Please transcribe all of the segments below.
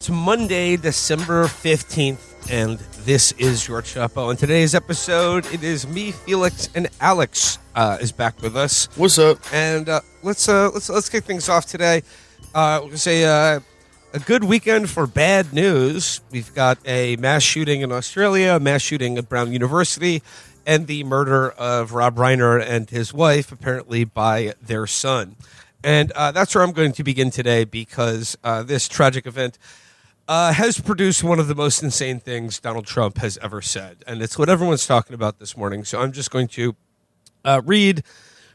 It's Monday, December 15th, and this is your Chapo. On today's episode, it is me, Felix, and Alex is back with us. What's up? And let's kick things off today. We'll say a good weekend for bad news. We've got a mass shooting in Australia, a mass shooting at Brown University, and the murder of Rob Reiner and his wife, apparently by their son. And that's where I'm going to begin today because this tragic event has produced one of the most insane things Donald Trump has ever said. And it's what everyone's talking about this morning. So I'm just going to read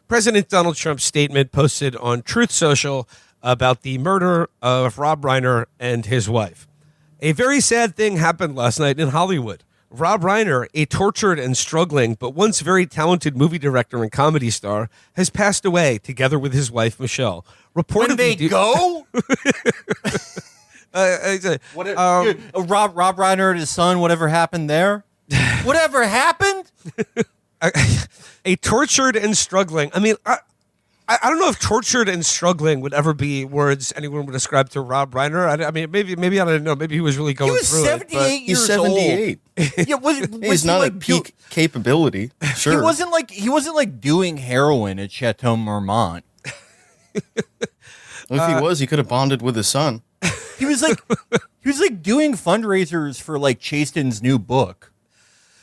President Donald Trump's statement posted on Truth Social about the murder of Rob Reiner and his wife. A very sad thing happened last night in Hollywood. Rob Reiner, a tortured and struggling but once very talented movie director and comedy star, has passed away together with his wife, Michelle. Reportedly, when they go? Rob Reiner and his son, whatever happened there? Whatever happened? A tortured and struggling. I mean, I don't know if tortured and struggling would ever be words anyone would ascribe to Rob Reiner. I mean, maybe I don't know. Maybe he was really going through it. He's 78 years old. Yeah, he's not like peak capability. Sure, he wasn't like doing heroin at Chateau Marmont. If he was, he could have bonded with his son. He was like doing fundraisers for like Chasten's new book.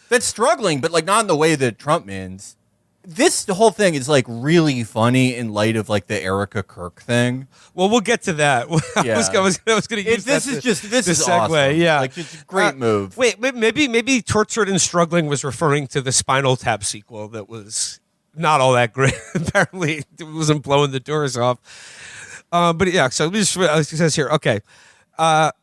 That's struggling, but like not in the way that Trump means. The whole thing is like really funny in light of like the Erika Kirk thing. Well, we'll get to that. Yeah. I was going to use this that is segue. Awesome. Yeah, like it's a great move. Wait, maybe tortured and struggling was referring to the Spinal Tap sequel that was not all that great. Apparently, it wasn't blowing the doors off. But yeah, so it says here, okay. But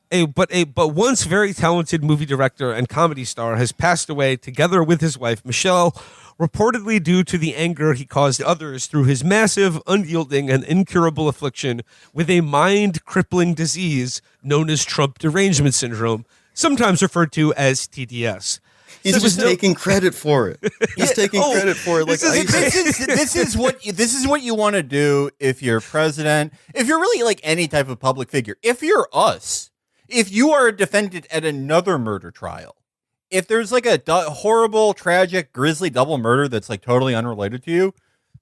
once very talented movie director and comedy star has passed away together with his wife, Michelle, reportedly due to the anger he caused others through his massive, unyielding, and incurable affliction with a mind-crippling disease known as Trump derangement syndrome, sometimes referred to as TDS. He's just taking credit for it. He's taking credit for it. Like this is what you want to do if you're president. If you're really like any type of public figure. If you're us, if you are a defendant at another murder trial, if there's like a horrible, tragic, grisly double murder that's like totally unrelated to you,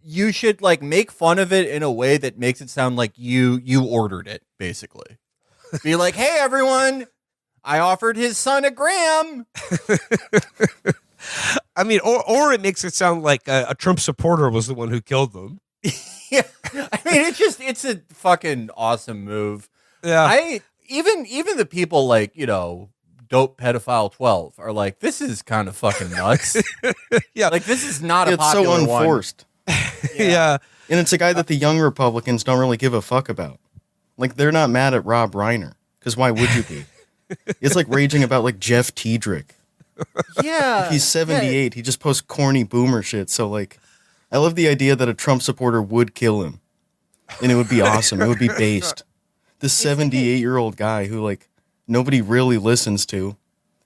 you should like make fun of it in a way that makes it sound like you ordered it. Basically, be like, "Hey, everyone." I offered his son a gram. I mean, or it makes it sound like a Trump supporter was the one who killed them. Yeah, I mean, it's a fucking awesome move. Yeah, even the people like dope pedophile 12 are like, this is kind of fucking nuts. Yeah, like this is not a it's popular so unforced. Yeah, and it's a guy that the young Republicans don't really give a fuck about. Like they're not mad at Rob Reiner because why would you be? It's like raging about like Jeff Tiedrick. Yeah. Like, he's 78. He just posts corny boomer shit. So like, I love the idea that a Trump supporter would kill him. And it would be awesome. It would be based. This 78-year-old guy who like nobody really listens to.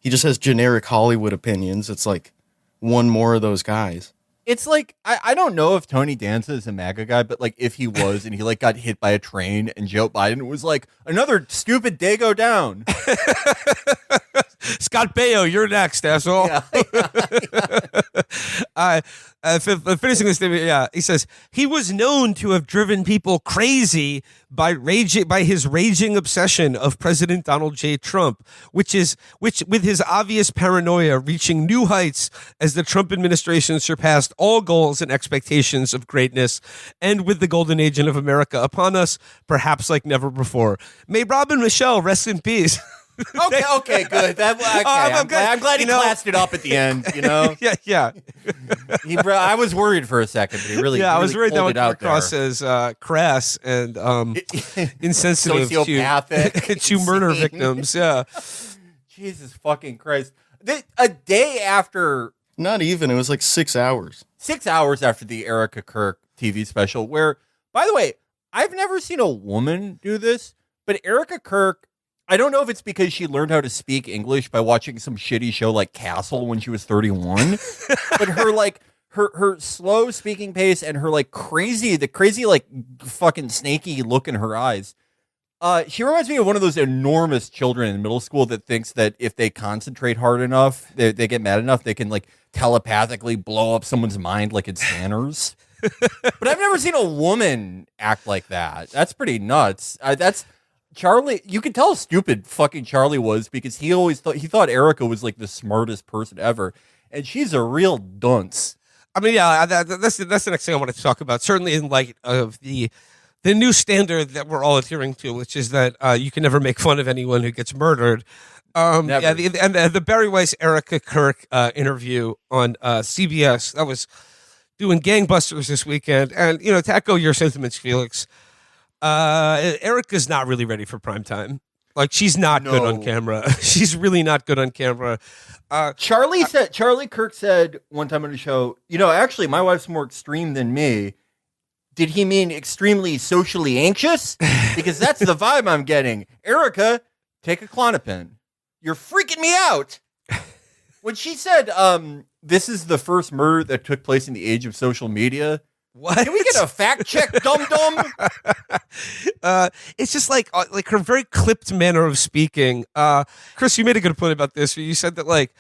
He just has generic Hollywood opinions. It's like one more of those guys. It's like, I don't know if Tony Danza is a MAGA guy, but like if he was and he like got hit by a train and Joe Biden was like, another stupid day go down. Scott Baio, you're next, asshole. Yeah. Finishing this statement, yeah, he says he was known to have driven people crazy by his raging obsession of President Donald J. Trump, which with his obvious paranoia reaching new heights as the Trump administration surpassed all goals and expectations of greatness, and with the golden age of America upon us, perhaps like never before. May Rob and Michelle rest in peace. Okay, good. I'm glad he classed it up at the end. Yeah. I was worried for a second, but he really. Yeah, I was worried that would come out across as crass and insensitive sociopathic to murder victims. Yeah. Jesus fucking Christ! A day after, not even. It was like 6 hours. 6 hours after the Erika Kirk TV special, where, by the way, I've never seen a woman do this, but Erika Kirk. I don't know if it's because she learned how to speak English by watching some shitty show like Castle when she was 31, but her slow speaking pace and her the crazy like fucking snaky look in her eyes She reminds me of one of those enormous children in middle school that thinks that if they concentrate hard enough, they get mad enough, they can like telepathically blow up someone's mind like it's scanners. But I've never seen a woman act like that. That's pretty nuts. That's Charlie. You can tell how stupid fucking Charlie was because he thought Erika was like the smartest person ever, and she's a real dunce. I mean, yeah, that's the next thing I want to talk about. Certainly in light of the new standard that we're all adhering to, which is that you can never make fun of anyone who gets murdered. Yeah, the Bari Weiss Erika Kirk interview on CBS that was doing gangbusters this weekend, and to echo your sentiments, Felix, Erika's not really ready for prime time. Like, she's not good on camera. She's really not good on camera. Charlie Kirk said one time on the show, actually, my wife's more extreme than me. Did he mean extremely socially anxious? Because that's the vibe I'm getting. Erika, take a Klonopin. You're freaking me out. When she said, this is the first murder that took place in the age of social media. What? Can we get a fact check, dum-dum? It's just like her very clipped manner of speaking. Chris, you made a good point about this. You said that like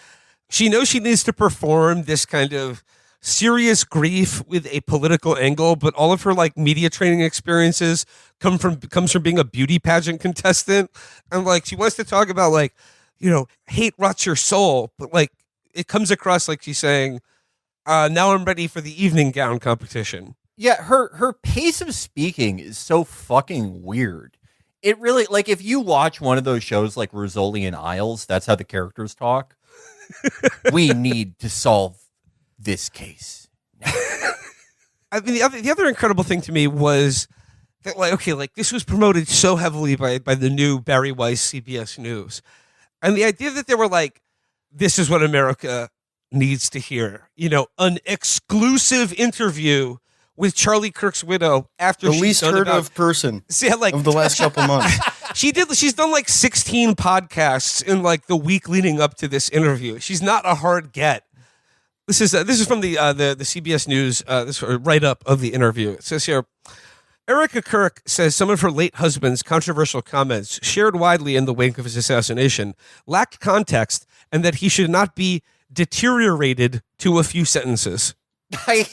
she knows she needs to perform this kind of serious grief with a political angle, but all of her like media training experiences comes from being a beauty pageant contestant, and like she wants to talk about like hate rots your soul, but like it comes across like she's saying, now I'm ready for the evening gown competition. Yeah, her pace of speaking is so fucking weird. It really, like, if you watch one of those shows like Rizzoli and Isles, that's how the characters talk. We need to solve this case. I mean, the other incredible thing to me was that, like, this was promoted so heavily by the new Bari Weiss CBS News. And the idea that they were like, this is what America needs to hear. An exclusive interview with Charlie Kirk's widow after the least heard of person of the last couple months. She's done like 16 podcasts in like the week leading up to this interview. She's not a hard get. This is from the CBS News this write up of the interview. It says here, Erika Kirk says some of her late husband's controversial comments, shared widely in the wake of his assassination, lacked context and that he should not be deteriorated to a few sentences. I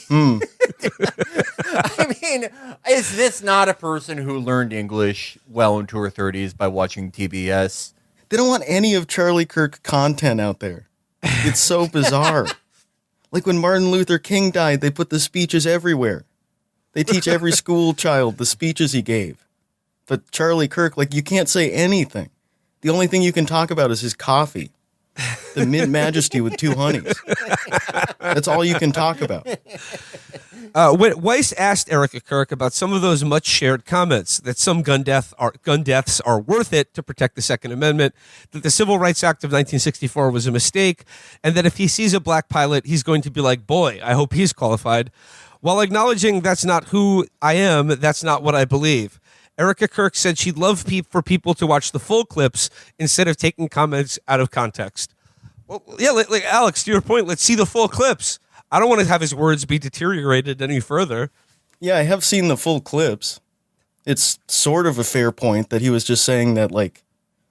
mean, is this not a person who learned English well into her 30s by watching TBS? They don't want any of Charlie Kirk content out there. It's so bizarre. Like when Martin Luther King died, they put the speeches everywhere. They teach every school child the speeches he gave. But Charlie Kirk, like, you can't say anything. The only thing you can talk about is his coffee. The Mint Majesty with 2 honeys. That's all you can talk about. When Weiss asked Erika Kirk about some of those much shared comments that some gun deaths are worth it to protect the Second Amendment, that the Civil Rights Act of 1964 was a mistake, and that if he sees a black pilot, he's going to be like, boy, I hope he's qualified. While acknowledging that's not who I am, that's not what I believe. Erika Kirk said she'd love for people to watch the full clips instead of taking comments out of context. Well, yeah, like Alex, to your point, let's see the full clips. I don't want to have his words be deteriorated any further. Yeah, I have seen the full clips. It's sort of a fair point that he was just saying that, like,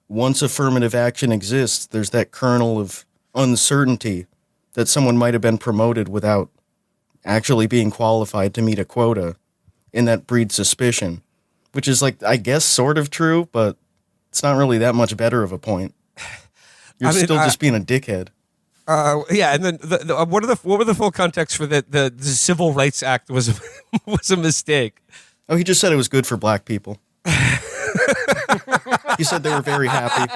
once affirmative action exists, there's that kernel of uncertainty that someone might have been promoted without actually being qualified to meet a quota, and that breeds suspicion. Which is, like, I guess sort of true, but it's not really that much better of a point. You're still just being a dickhead. Yeah, and then what were the full context for the Civil Rights Act was a mistake? Oh, he just said it was good for black people. He said they were very happy.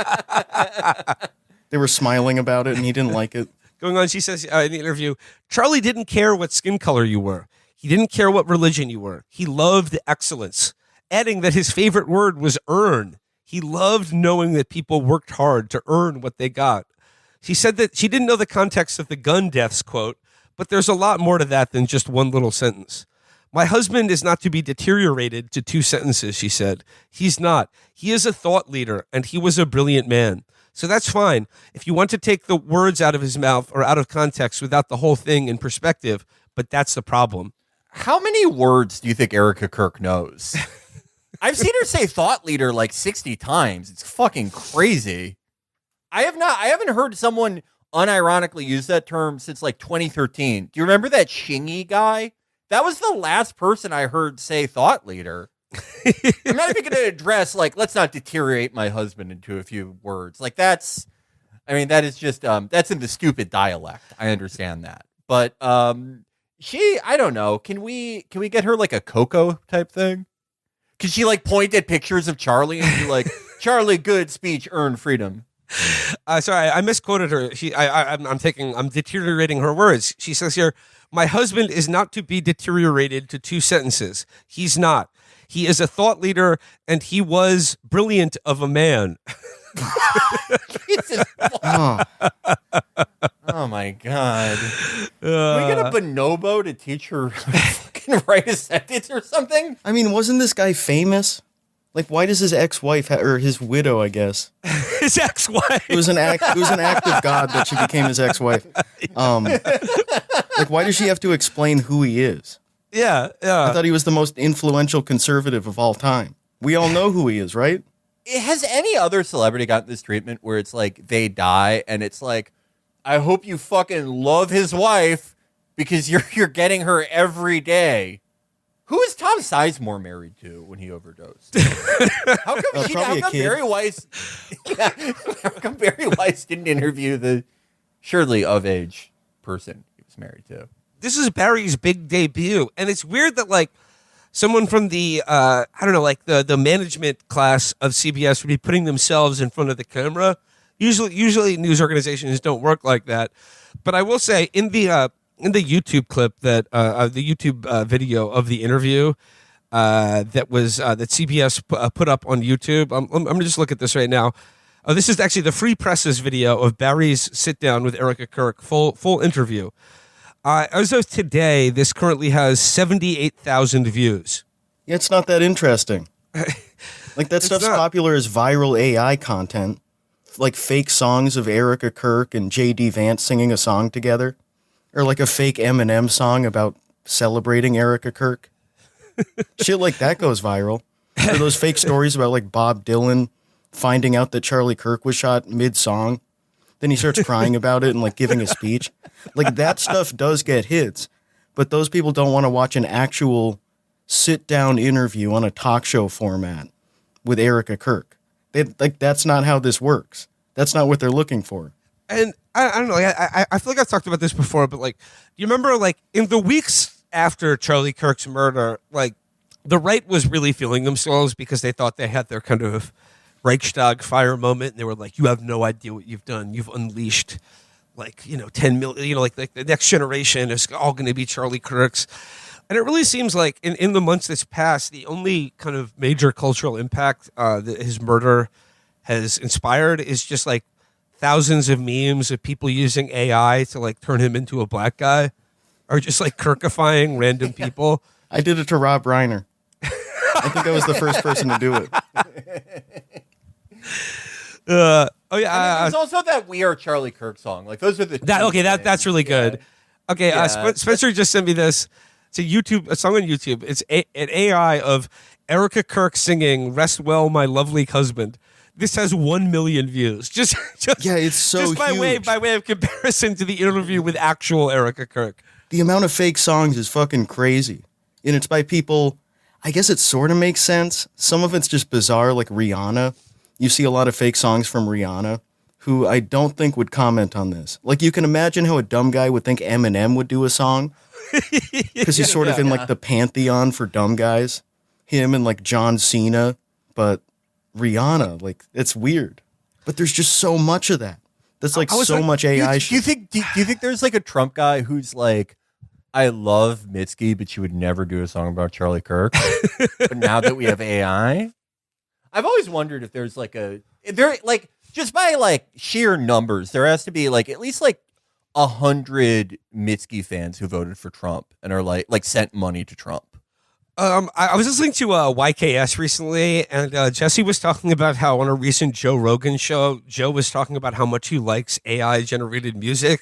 They were smiling about it, and he didn't like it. Going on, she says in the interview, Charlie didn't care what skin color you were. He didn't care what religion you were. He loved excellence. Adding that his favorite word was earn. He loved knowing that people worked hard to earn what they got. She said that she didn't know the context of the gun deaths quote, but there's a lot more to that than just one little sentence. My husband is not to be deteriorated to 2 sentences, she said. He's not. He is a thought leader, and he was a brilliant man. So that's fine. If you want to take the words out of his mouth or out of context without the whole thing in perspective, but that's the problem. How many words do you think Erika Kirk knows? I've seen her say thought leader like 60 times. It's fucking crazy. I haven't heard someone unironically use that term since like 2013. Do you remember that Shingy guy? That was the last person I heard say thought leader. I'm not even going to address, like, let's not deteriorate my husband into a few words. Like, that is just, that's in the stupid dialect. I understand that. But I don't know. Can we get her like a Coco type thing? Could she like point at pictures of Charlie and be like, Charlie, good speech, earn freedom? Sorry, I misquoted her. I'm deteriorating her words. She says here, my husband is not to be deteriorated to 2 sentences. He's not. He is a thought leader, and he was brilliant of a man. Jesus. Oh my God. Can we get a bonobo to teach her fucking write a sentence or something? I mean, wasn't this guy famous? Like, why does his ex-wife or his widow, I guess? His ex-wife. It was an act of God that she became his ex-wife. Like, why does she have to explain who he is? Yeah. I thought he was the most influential conservative of all time. We all know who he is, right? Has any other celebrity gotten this treatment where it's like they die and it's like, I hope you fucking love his wife because you're getting her every day? Who is Tom Sizemore married to when he overdosed? How come Bari Weiss? How come Bari Weiss didn't interview the surely of age person he was married to? This is Barry's big debut, and it's weird that like someone from the I don't know, like the management class of CBS would be putting themselves in front of the camera. Usually news organizations don't work like that. But I will say in the YouTube clip that the YouTube video of the interview that CBS put up on YouTube, I'm gonna just look at this right now. This is actually the Free Press's video of Barry's sit down with Erika Kirk, full interview. As of today, this currently has 78,000 views. Yeah, it's not that interesting. Like, that stuff's popular as viral AI content. Like fake songs of Erika Kirk and J.D. Vance singing a song together. Or like a fake Eminem song about celebrating Erika Kirk. Shit like that goes viral. Or those fake stories about like Bob Dylan finding out that Charlie Kirk was shot mid-song. Then he starts crying about it and like giving a speech. Like, that stuff does get hits. But those people don't want to watch an actual sit-down interview on a talk show format with Erika Kirk. That's not how this works. That's not what they're looking for. And I don't know. I feel like I've talked about this before, but like, you remember like in the weeks after Charlie Kirk's murder, like the right was really feeling themselves because they thought they had their kind of Reichstag fire moment, and they were like, "You have no idea what you've done. You've unleashed, like 10 million. Like the next generation is all going to be Charlie Kirk's." And it really seems like in the months that's passed, the only kind of major cultural impact that his murder has inspired is just like thousands of memes of people using AI to like turn him into a black guy, or just like Kirkifying random people. I did it to Rob Reiner. I think I was the first person to do it. There's also that "We Are Charlie Kirk" song. Like, those are the that's really good. Yeah. Okay, Yeah. Spencer just sent me this. It's a song on YouTube. It's an AI of Erika Kirk singing "Rest Well, My Lovely Husband." This has 1 million views. Just yeah, it's so just huge. by way of comparison to the interview with actual Erika Kirk. The amount of fake songs is fucking crazy, and it's by people. I guess it sort of makes sense. Some of it's just bizarre, like Rihanna. You see a lot of fake songs from Rihanna, who I don't think would comment on this. Like, you can imagine how a dumb guy would think Eminem would do a song. Because he's sort of in, like, the pantheon for dumb guys. Him and, like, John Cena. But Rihanna, like, it's weird. But there's just so much of that. That's, like, so much AI shit. Do you think there's, like, a Trump guy who's, like, I love Mitski, but she would never do a song about Charlie Kirk. But now that we have AI, I've always wondered if there's just by like sheer numbers, there has to be like at least like 100 Mitski fans who voted for Trump and are like sent money to Trump. I was listening to YKS recently, and Jesse was talking about how on a recent Joe Rogan show, Joe was talking about how much he likes AI generated music.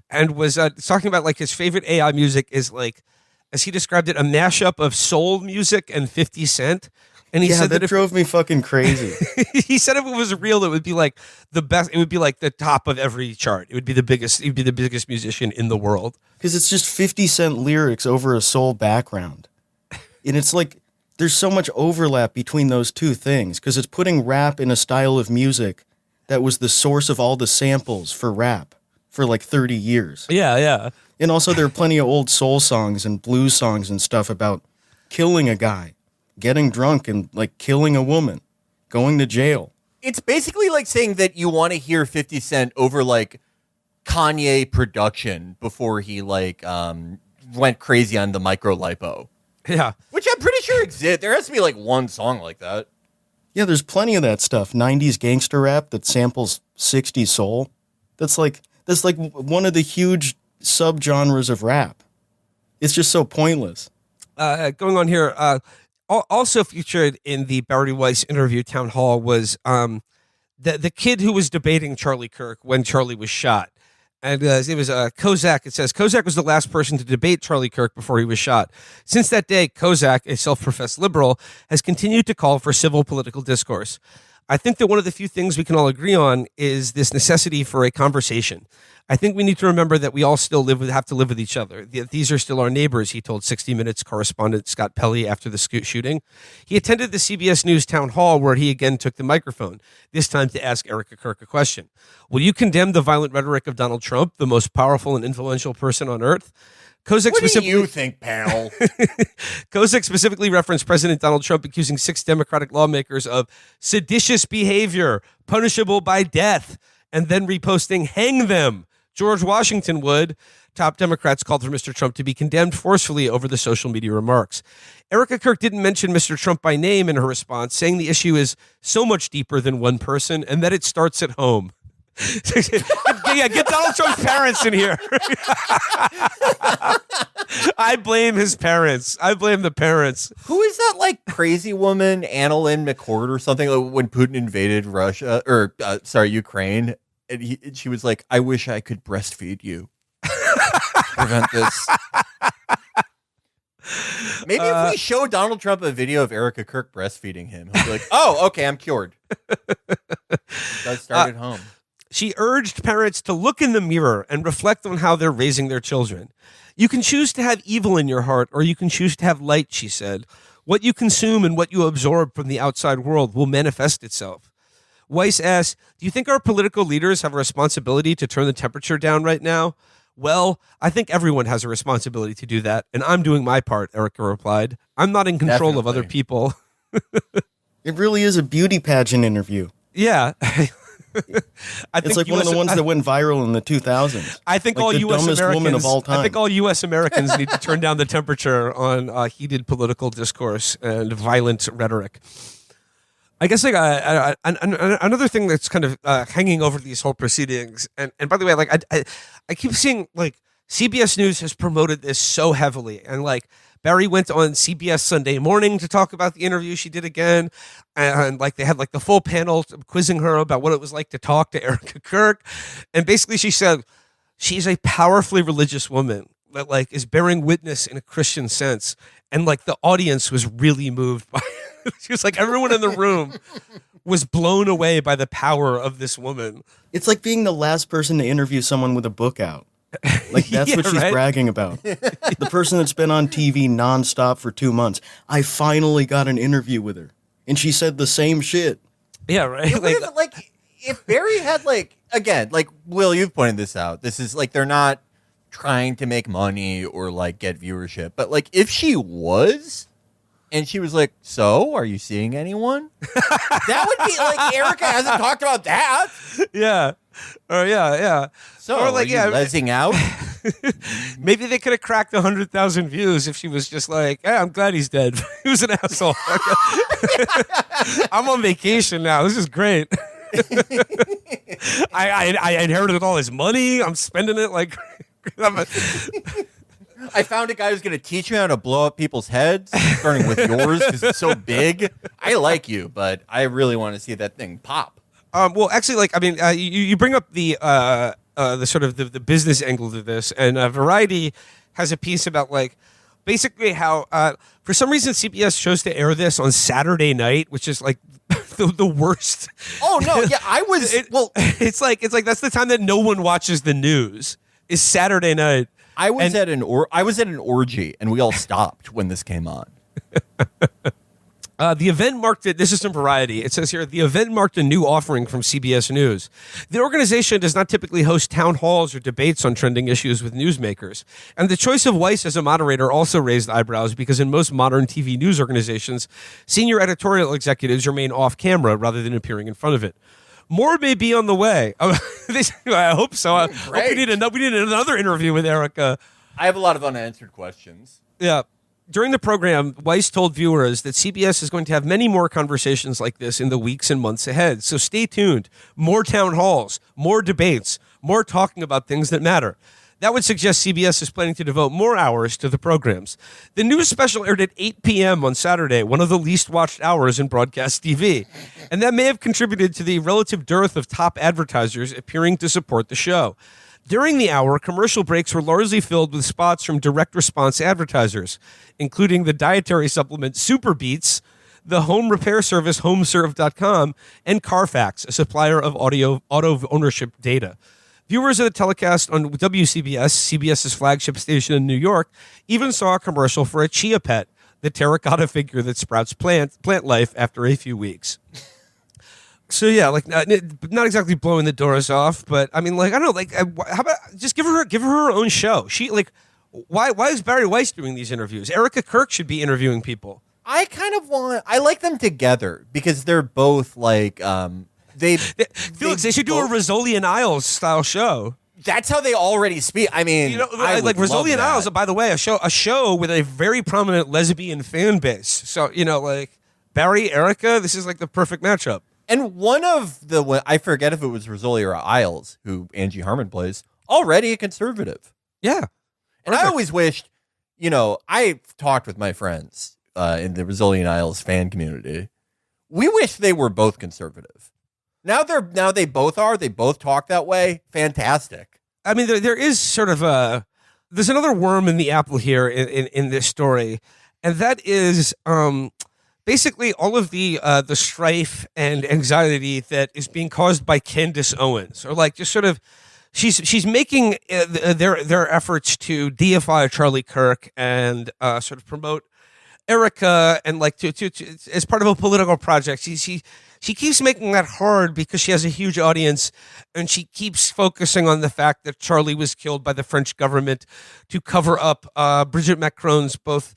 And was talking about like his favorite AI music is like, as he described it, a mashup of soul music and 50 Cent. And he said that if, drove me fucking crazy. he said if it was real, it would be like the best. It would be like the top of every chart. It would be the biggest. He'd be the biggest musician in the world. Because it's just 50 Cent lyrics over a soul background. And it's like, there's so much overlap between those two things. Because it's putting rap in a style of music that was the source of all the samples for rap for like 30 years. Yeah. And also there are plenty of old soul songs and blues songs and stuff about killing a guy, getting drunk and like killing a woman, going to jail. It's basically like saying that you want to hear 50 Cent over like Kanye production before he like went crazy on the micro lipo. Yeah. Which I'm pretty sure exists. There has to be like one song like that. Yeah, there's plenty of that stuff. 90s gangster rap that samples 60s soul. That's like one of the huge subgenres of rap. It's just so pointless. Going on here, also featured in the Bari Weiss interview town hall was the kid who was debating Charlie Kirk when Charlie was shot. And it was Kozak. It says Kozak was the last person to debate Charlie Kirk before he was shot. Since that day, Kozak, a self-professed liberal, has continued to call for civil political discourse. I think that one of the few things we can all agree on is this necessity for a conversation. I think we need to remember that we all still have to live with each other. These are still our neighbors, he told 60 Minutes correspondent Scott Pelley after the shooting. He attended the CBS News town hall where he again took the microphone, this time to ask Erika Kirk a question. Will you condemn the violent rhetoric of Donald Trump, the most powerful and influential person on earth? Kozak what do you think, pal? Kozak specifically referenced President Donald Trump accusing 6 Democratic lawmakers of seditious behavior, punishable by death, and then reposting, hang them. George Washington would. Top Democrats called for Mr. Trump to be condemned forcefully over the social media remarks. Erika Kirk didn't mention Mr. Trump by name in her response, saying the issue is so much deeper than one person and that it starts at home. Yeah, get Donald Trump's parents in here. I blame his parents. I blame the parents. Who is that like crazy woman, Annalyn McCord or something, like, when Putin invaded Russia or Ukraine? And she was like, I wish I could breastfeed you. Prevent this. Maybe if we show Donald Trump a video of Erika Kirk breastfeeding him, he'll be like, oh, okay, I'm cured. It does start at home. She urged parents to look in the mirror and reflect on how they're raising their children. You can choose to have evil in your heart, or you can choose to have light, she said. What you consume and what you absorb from the outside world will manifest itself. Weiss asked, do you think our political leaders have a responsibility to turn the temperature down right now? Well, I think everyone has a responsibility to do that, and I'm doing my part, Erika replied. I'm not in control of other people. It really is a beauty pageant interview. Yeah. It's like one of the ones that went viral in the 2000s. I think like all the U.S. dumbest Americans. woman of all time. I think all U.S. Americans need to turn down the temperature on heated political discourse and violent rhetoric. I guess like another thing that's kind of hanging over these whole proceedings, and by the way, like I keep seeing like CBS News has promoted this so heavily, and like Bari went on CBS Sunday Morning to talk about the interview she did again, and like they had like the full panel quizzing her about what it was like to talk to Erika Kirk, and basically she said she's a powerfully religious woman that like is bearing witness in a Christian sense, and like the audience was really moved by it. She was like everyone in the room was blown away by the power of this woman. It's like being the last person to interview someone with a book out. Like that's what she's bragging about. The person that's been on TV nonstop for 2 months. I finally got an interview with her, and she said the same shit. Yeah, right. Like if Bari had like again, like Will, you've pointed this out. This is like they're not trying to make money or like get viewership, but like if she was. And she was like, so, are you seeing anyone? That would be like, Erika hasn't talked about that. Yeah. Or yeah. So, or like, are you lezzing out? Maybe they could have cracked 100,000 views if she was just like, hey, I'm glad he's dead. He was an asshole. I'm on vacation now. This is great. I inherited all his money. I'm spending it like... I found a guy who's going to teach me how to blow up people's heads, starting with yours because it's so big. I like you, but I really want to see that thing pop. Well, actually, like I mean, you bring up the sort of the business angle to this, and Variety has a piece about like basically how for some reason CBS chose to air this on Saturday night, which is like the worst. Oh no, yeah, I was It's like that's the time that no one watches the news. Is Saturday night. I was at an orgy and we all stopped when this came on. The event marked it. This is from Variety. It says here, the event marked a new offering from CBS News. The organization does not typically host town halls or debates on trending issues with newsmakers. And the choice of Weiss as a moderator also raised eyebrows because in most modern TV news organizations, senior editorial executives remain off camera rather than appearing in front of it. More may be on the way. I hope so. I hope we need another interview with Erika. I have a lot of unanswered questions. Yeah. During the program, Weiss told viewers that CBS is going to have many more conversations like this in the weeks and months ahead. So stay tuned. More town halls, more debates, more talking about things that matter. That would suggest CBS is planning to devote more hours to the programs. The news special aired at 8 p.m. on Saturday, one of the least watched hours in broadcast TV. And that may have contributed to the relative dearth of top advertisers appearing to support the show. During the hour, commercial breaks were largely filled with spots from direct response advertisers, including the dietary supplement Super Beats, the home repair service HomeServe.com, and Carfax, a supplier of auto ownership data. Viewers of the telecast on WCBS, CBS's flagship station in New York, even saw a commercial for a chia pet, the terracotta figure that sprouts plant life after a few weeks. So yeah, like not exactly blowing the doors off, but I mean, like I don't know, like how about just give her her own show? She like why is Bari Weiss doing these interviews? Erika Kirk should be interviewing people. I like them together because they're both like Felix, they should do a Rizzoli and Isles style show. That's how they already speak. I mean, you know, like Rizzoli and Isles, by the way, a show with a very prominent lesbian fan base. So you know, like Bari, Erika, this is like the perfect matchup. And one of the, I forget if it was Rizzoli or Isles, who Angie Harmon plays, already a conservative. Yeah. And I always wished, you know, I've talked with my friends in the Rizzoli and Isles fan community. We wish they were both conservative. Now they both are. They both talk that way. Fantastic. I mean, there is sort of there's another worm in the apple here in this story, and that is basically all of the strife and anxiety that is being caused by Candace Owens, or like just sort of she's making their efforts to deify Charlie Kirk and sort of promote Erika and like to as part of a political project. She keeps making that hard because she has a huge audience, and she keeps focusing on the fact that Charlie was killed by the French government to cover up Brigitte Macron's both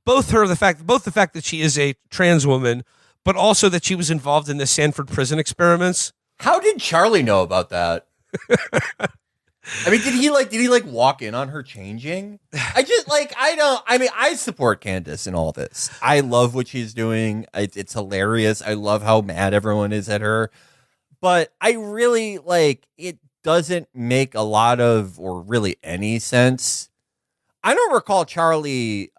the fact that she is a trans woman, but also that she was involved in the Sanford prison experiments. How did Charlie know about that? I mean, did he walk in on her changing? I support Candace in all this. I love what she's doing. It's hilarious. I love how mad everyone is at her. But I really it doesn't make a lot of or really any sense. I don't recall Charlie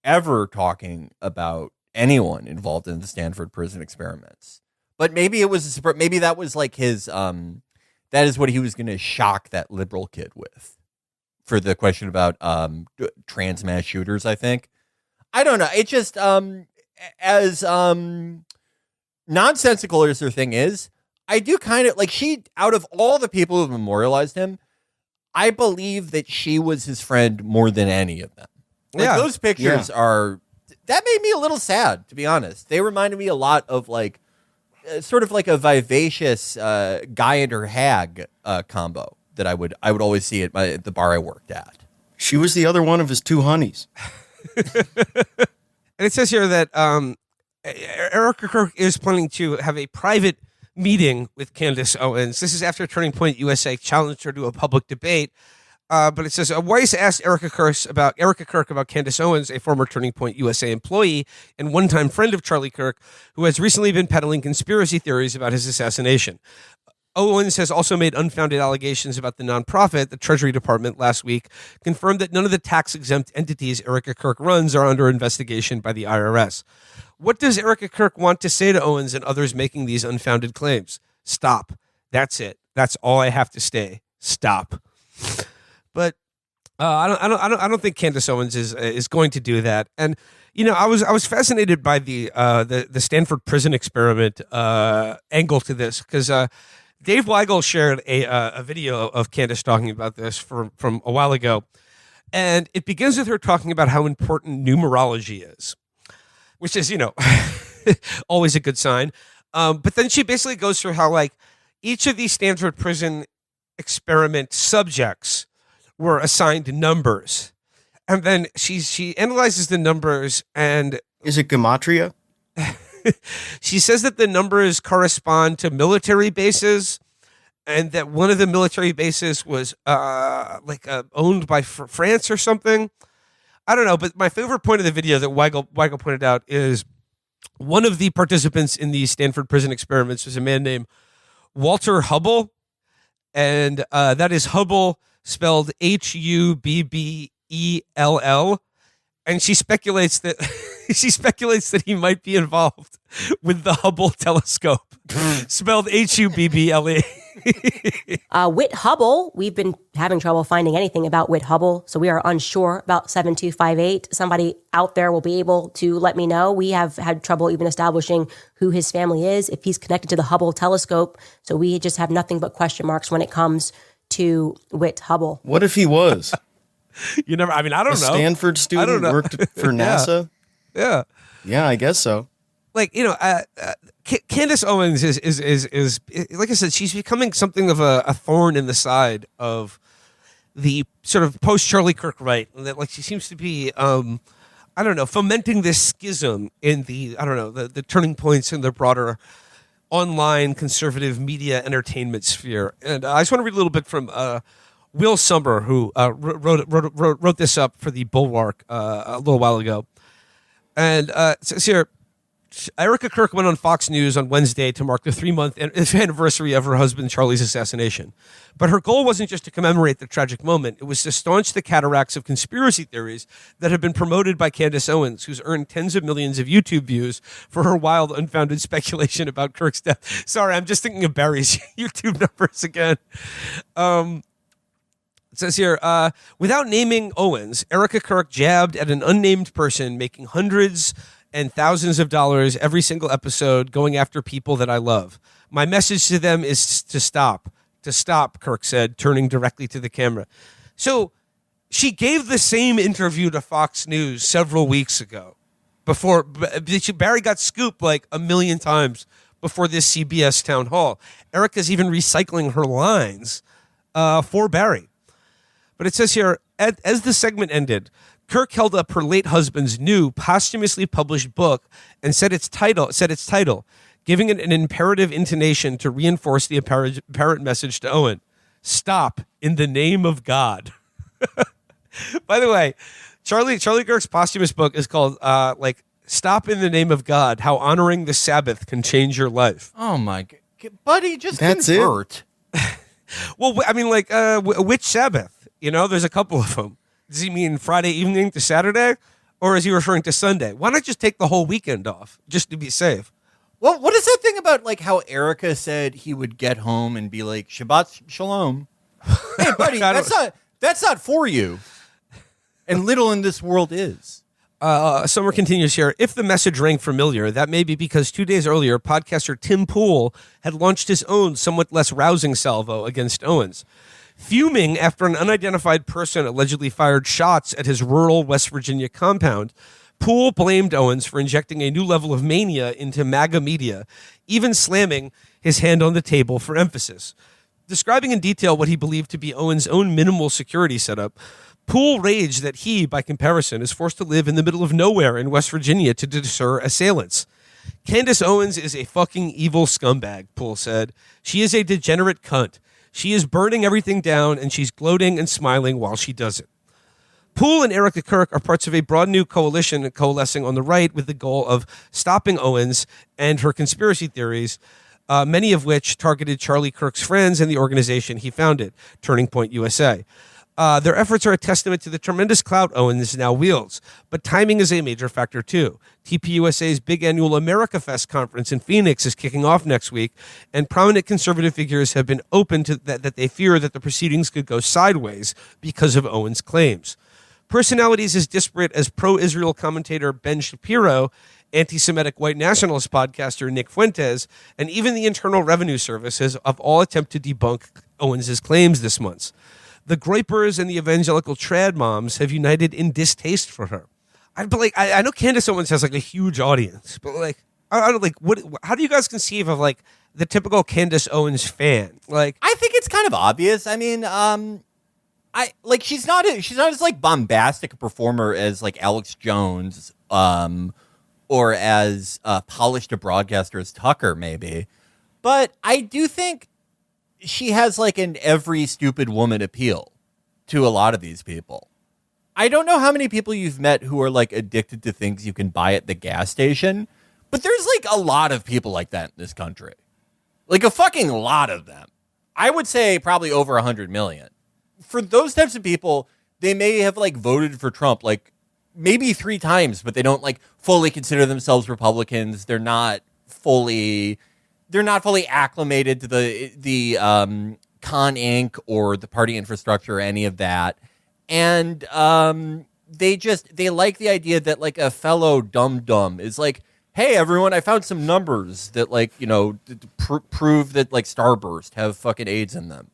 ever talking about anyone involved in the Stanford prison experiments. But maybe that was like his that is what he was going to shock that liberal kid with for the question about trans mass shooters, I think. I don't know. It just as nonsensical as her thing is, I do kind of like out of all the people who memorialized him, I believe that she was his friend more than any of them. Like, those pictures that made me a little sad, to be honest. They reminded me a lot of like sort of like a vivacious guy and her hag combo that I would always see at the bar I worked at. She was the other one of his two honeys. And it says here that Erika Kirk is planning to have a private meeting with Candace Owens. This is after Turning Point USA challenged her to a public debate. But it says, Weiss asked Erika Kirk about Candace Owens, a former Turning Point USA employee and one-time friend of Charlie Kirk, who has recently been peddling conspiracy theories about his assassination. Owens has also made unfounded allegations about the nonprofit. The Treasury Department last week confirmed that none of the tax-exempt entities Erika Kirk runs are under investigation by the IRS. What does Erika Kirk want to say to Owens and others making these unfounded claims? Stop. That's it. That's all I have to say. Stop. But I don't think Candace Owens is going to do that. And I was fascinated by the Stanford prison experiment angle to this, because Dave Weigel shared a video of Candace talking about this from a while ago, and it begins with her talking about how important numerology is, which is always a good sign. But then she basically goes through how, like, each of these Stanford prison experiment subjects were assigned numbers, and then she analyzes the numbers, and Is it gematria? she says that the numbers correspond to military bases, and that one of the military bases was owned by France or something. I don't know, but my favorite point of the video that Weigel pointed out is one of the participants in the Stanford prison experiments was a man named Walter Hubble, and that is Hubble spelled Hubbell, and she speculates that he might be involved with the Hubble telescope, spelled Hubble. Whit Hubble, we've been having trouble finding anything about Whit Hubble, so we are unsure about 7258. Somebody out there will be able to let me know. We have had trouble even establishing who his family is, if he's connected to the Hubble telescope, so we just have nothing but question marks when it comes to Whit Hubble. What if he was? I don't know. Stanford student worked for NASA? Yeah. Yeah, I guess so. Like, Candace Owens is like I said, she's becoming something of a thorn in the side of the sort of post Charlie Kirk right. And that, like, she seems to be, fomenting this schism in the turning points in the broader online conservative media entertainment sphere. And I just want to read a little bit from Will Summer, who wrote this up for the Bulwark a little while ago. And it says here, Erika Kirk went on Fox News on Wednesday to mark the 3-month anniversary of her husband Charlie's assassination. But her goal wasn't just to commemorate the tragic moment. It was to staunch the cataracts of conspiracy theories that have been promoted by Candace Owens, who's earned tens of millions of YouTube views for her wild, unfounded speculation about Kirk's death. Sorry, I'm just thinking of Bari's YouTube numbers again. It says here, without naming Owens, Erika Kirk jabbed at an unnamed person, making hundreds and thousands of dollars every single episode, going after people that I love. My message to them is to stop, Kirk said, turning directly to the camera. So she gave the same interview to Fox News several weeks ago, before Bari got scooped like a million times before this CBS town hall. Erika's even recycling her lines for Bari. But it says here, as the segment ended, Kirk held up her late husband's new posthumously published book and said its title, giving it an imperative intonation to reinforce the apparent message to Owen: "Stop in the name of God." By the way, Charlie Kirk's posthumous book is called "Stop in the Name of God: How Honoring the Sabbath Can Change Your Life." Oh my God, buddy, just That's convert. Well, I mean, which Sabbath? There's a couple of them. Does he mean Friday evening to Saturday, or is he referring to Sunday? Why not just take the whole weekend off, just to be safe? Well, what is that thing about, like, how Erika said he would get home and be like, Shabbat Shalom? Hey, buddy, that's not for you. And little in this world is. Summer continues here. If the message rang familiar, that may be because 2 days earlier, podcaster Tim Pool had launched his own somewhat less rousing salvo against Owens. Fuming after an unidentified person allegedly fired shots at his rural West Virginia compound, Poole blamed Owens for injecting a new level of mania into MAGA media, even slamming his hand on the table for emphasis. Describing in detail what he believed to be Owens' own minimal security setup, Poole raged that he, by comparison, is forced to live in the middle of nowhere in West Virginia to deter assailants. Candace Owens is a fucking evil scumbag, Poole said. She is a degenerate cunt. She is burning everything down, and she's gloating and smiling while she does it. Poole and Erika Kirk are parts of a broad new coalition coalescing on the right with the goal of stopping Owens and her conspiracy theories, many of which targeted Charlie Kirk's friends and the organization he founded, Turning Point USA. Their efforts are a testament to the tremendous clout Owens now wields, but timing is a major factor too. TPUSA's big annual America Fest conference in Phoenix is kicking off next week, and prominent conservative figures have been open to that they fear that the proceedings could go sideways because of Owens' claims. Personalities as disparate as pro-Israel commentator Ben Shapiro, anti-Semitic white nationalist podcaster Nick Fuentes, and even the Internal Revenue Service have all attempted to debunk Owens' claims this month. The Groypers and the evangelical trad moms have united in distaste for her. I know Candace Owens has like a huge audience, but how do you guys conceive of like the typical Candace Owens fan? Like, I think it's kind of obvious. I mean, she's not as like bombastic a performer as like Alex Jones, or as polished a broadcaster as Tucker, maybe. But I do think she has like an every stupid woman appeal to a lot of these people. I don't know how many people you've met who are like addicted to things you can buy at the gas station, but there's like a lot of people like that in this country. Like a fucking lot of them. I would say probably over 100 million. For those types of people, they may have like voted for Trump like maybe 3 times, but they don't like fully consider themselves Republicans. They're not fully acclimated to the Con Inc. or the party infrastructure or any of that. And they like the idea that like a fellow dum-dum is like, hey, everyone, I found some numbers that like, prove that like Starburst have fucking AIDS in them.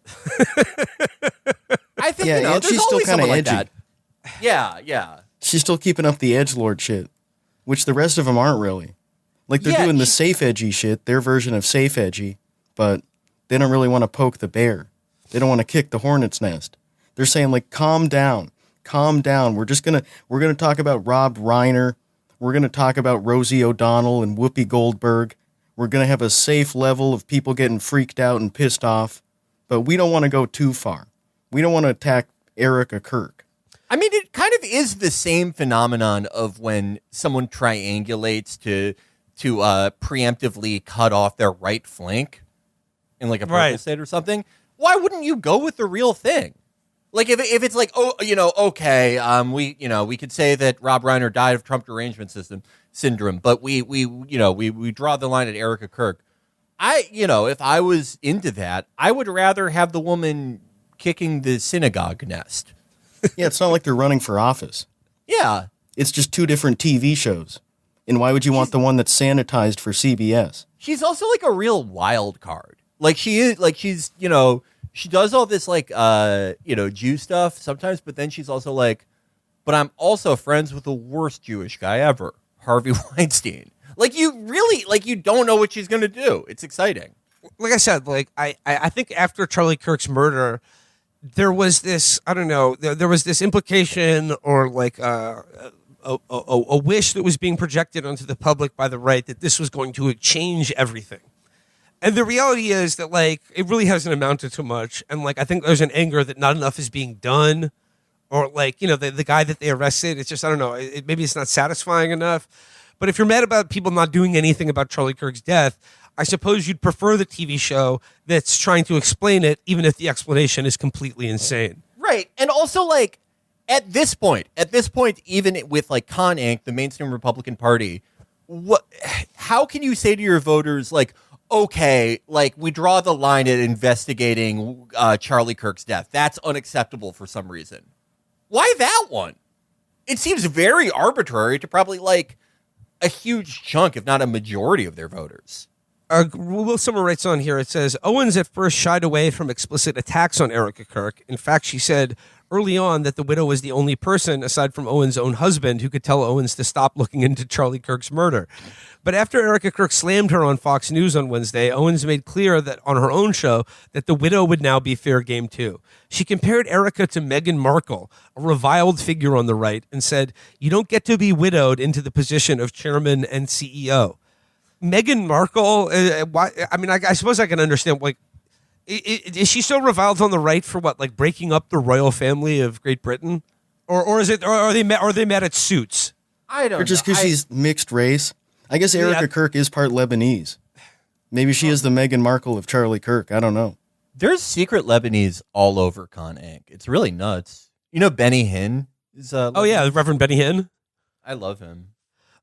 I think, and there's she's still always kind of someone edgy. like that. Yeah. She's still keeping up the edgelord shit, which the rest of them aren't really. Like, they're doing the safe edgy shit, their version of safe edgy, but they don't really want to poke the bear. They don't want to kick the hornet's nest. They're saying, like, calm down. We're gonna talk about Rob Reiner. We're gonna talk about Rosie O'Donnell and Whoopi Goldberg. We're gonna have a safe level of people getting freaked out and pissed off, but we don't want to go too far. We don't want to attack Erika Kirk. I mean, it kind of is the same phenomenon of when someone triangulates to preemptively cut off their right flank in like a purple state or something. Why wouldn't you go with the real thing? Like if it's like, okay, we could say that Rob Reiner died of Trump derangement syndrome, but we draw the line at Erika Kirk. If I was into that, I would rather have the woman kicking the synagogue nest. Yeah, it's not like they're running for office. Yeah. It's just 2 different TV shows. And why would you want the one that's sanitized for CBS? She's also like a real wild card. Like she does all this like Jew stuff sometimes, but then she's also like, but I'm also friends with the worst Jewish guy ever, Harvey Weinstein. Like you don't know what she's gonna do. It's exciting. Like I said, like I think after Charlie Kirk's murder, there was this, I don't know, there was this implication or like a wish that was being projected onto the public by the right that this was going to change everything. And the reality is that, like, it really hasn't amounted to much. And, like, I think there's an anger that not enough is being done. Or, like, the guy that they arrested, it's just, I don't know, maybe it's not satisfying enough. But if you're mad about people not doing anything about Charlie Kirk's death, I suppose you'd prefer the TV show that's trying to explain it, even if the explanation is completely insane. Right. And also, like, at this point, even with, like, Con Inc., the mainstream Republican Party, how can you say to your voters, like, okay, like we draw the line at investigating Charlie Kirk's death. That's unacceptable for some reason. Why that one? It seems very arbitrary to probably like a huge chunk, if not a majority of their voters. Will Summer writes on here, it says, Owens at first shied away from explicit attacks on Erika Kirk. In fact, she said early on that the widow was the only person, aside from Owens' own husband, who could tell Owens to stop looking into Charlie Kirk's murder. But after Erika Kirk slammed her on Fox News on Wednesday, Owens made clear that on her own show that the widow would now be fair game too. She compared Erika to Meghan Markle, a reviled figure on the right, and said, you don't get to be widowed into the position of chairman and CEO. Meghan Markle, I suppose I can understand, like, is she so reviled on the right for what, like breaking up the royal family of Great Britain, or are they mad at Suits? I don't know. Or just because she's mixed race. I guess Erika Kirk is part Lebanese. Maybe she is the Meghan Markle of Charlie Kirk. I don't know. There's secret Lebanese all over Con Inc. It's really nuts. You know, Benny Hinn is. Oh yeah, Reverend Benny Hinn. I love him.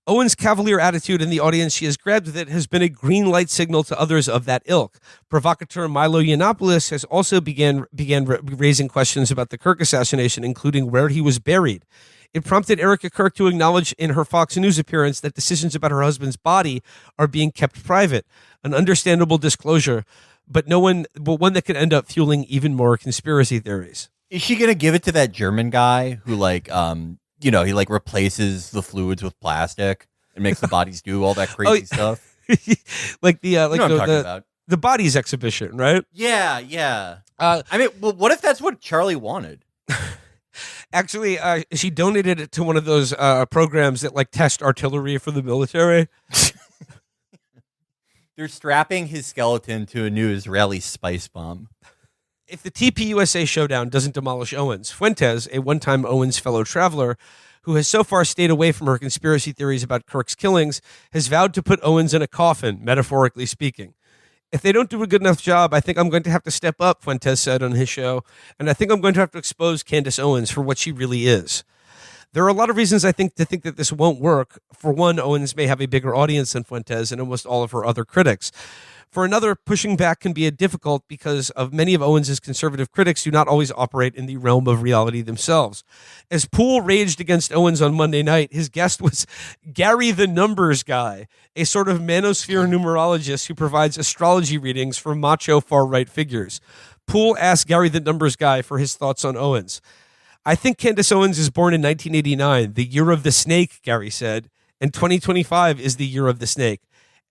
Owens' cavalier attitude in the audience she has grabbed with it has been a green light signal to others of that ilk. Provocateur Milo Yiannopoulos has also began raising questions about the Kirk assassination, including where he was buried. It prompted Erika Kirk to acknowledge in her Fox News appearance that decisions about her husband's body are being kept private, an understandable disclosure, but one that could end up fueling even more conspiracy theories. Is she gonna give it to that German guy who he like replaces the fluids with plastic and makes the bodies do all that crazy stuff? Like the You know what I'm talking about. the bodies exhibition, right? Yeah. I mean, well, what if that's what Charlie wanted? Actually, she donated it to one of those programs that like test artillery for the military. They're strapping his skeleton to a new Israeli spice bomb. If the TPUSA showdown doesn't demolish Owens, Fuentes, a one-time Owens fellow traveler who has so far stayed away from her conspiracy theories about Kirk's killings, has vowed to put Owens in a coffin, metaphorically speaking. If they don't do a good enough job, I think I'm going to have to step up, Fuentes said on his show, and I think I'm going to have to expose Candace Owens for what she really is. There are a lot of reasons I think that this won't work. For one, Owens may have a bigger audience than Fuentes and almost all of her other critics. For another, pushing back can be difficult because of many of Owens' conservative critics do not always operate in the realm of reality themselves. As Poole raged against Owens on Monday night, his guest was Gary the Numbers Guy, a sort of manosphere numerologist who provides astrology readings for macho far-right figures. Poole asked Gary the Numbers Guy for his thoughts on Owens. I think Candace Owens is born in 1989, the year of the snake, Gary said, and 2025 is the year of the snake.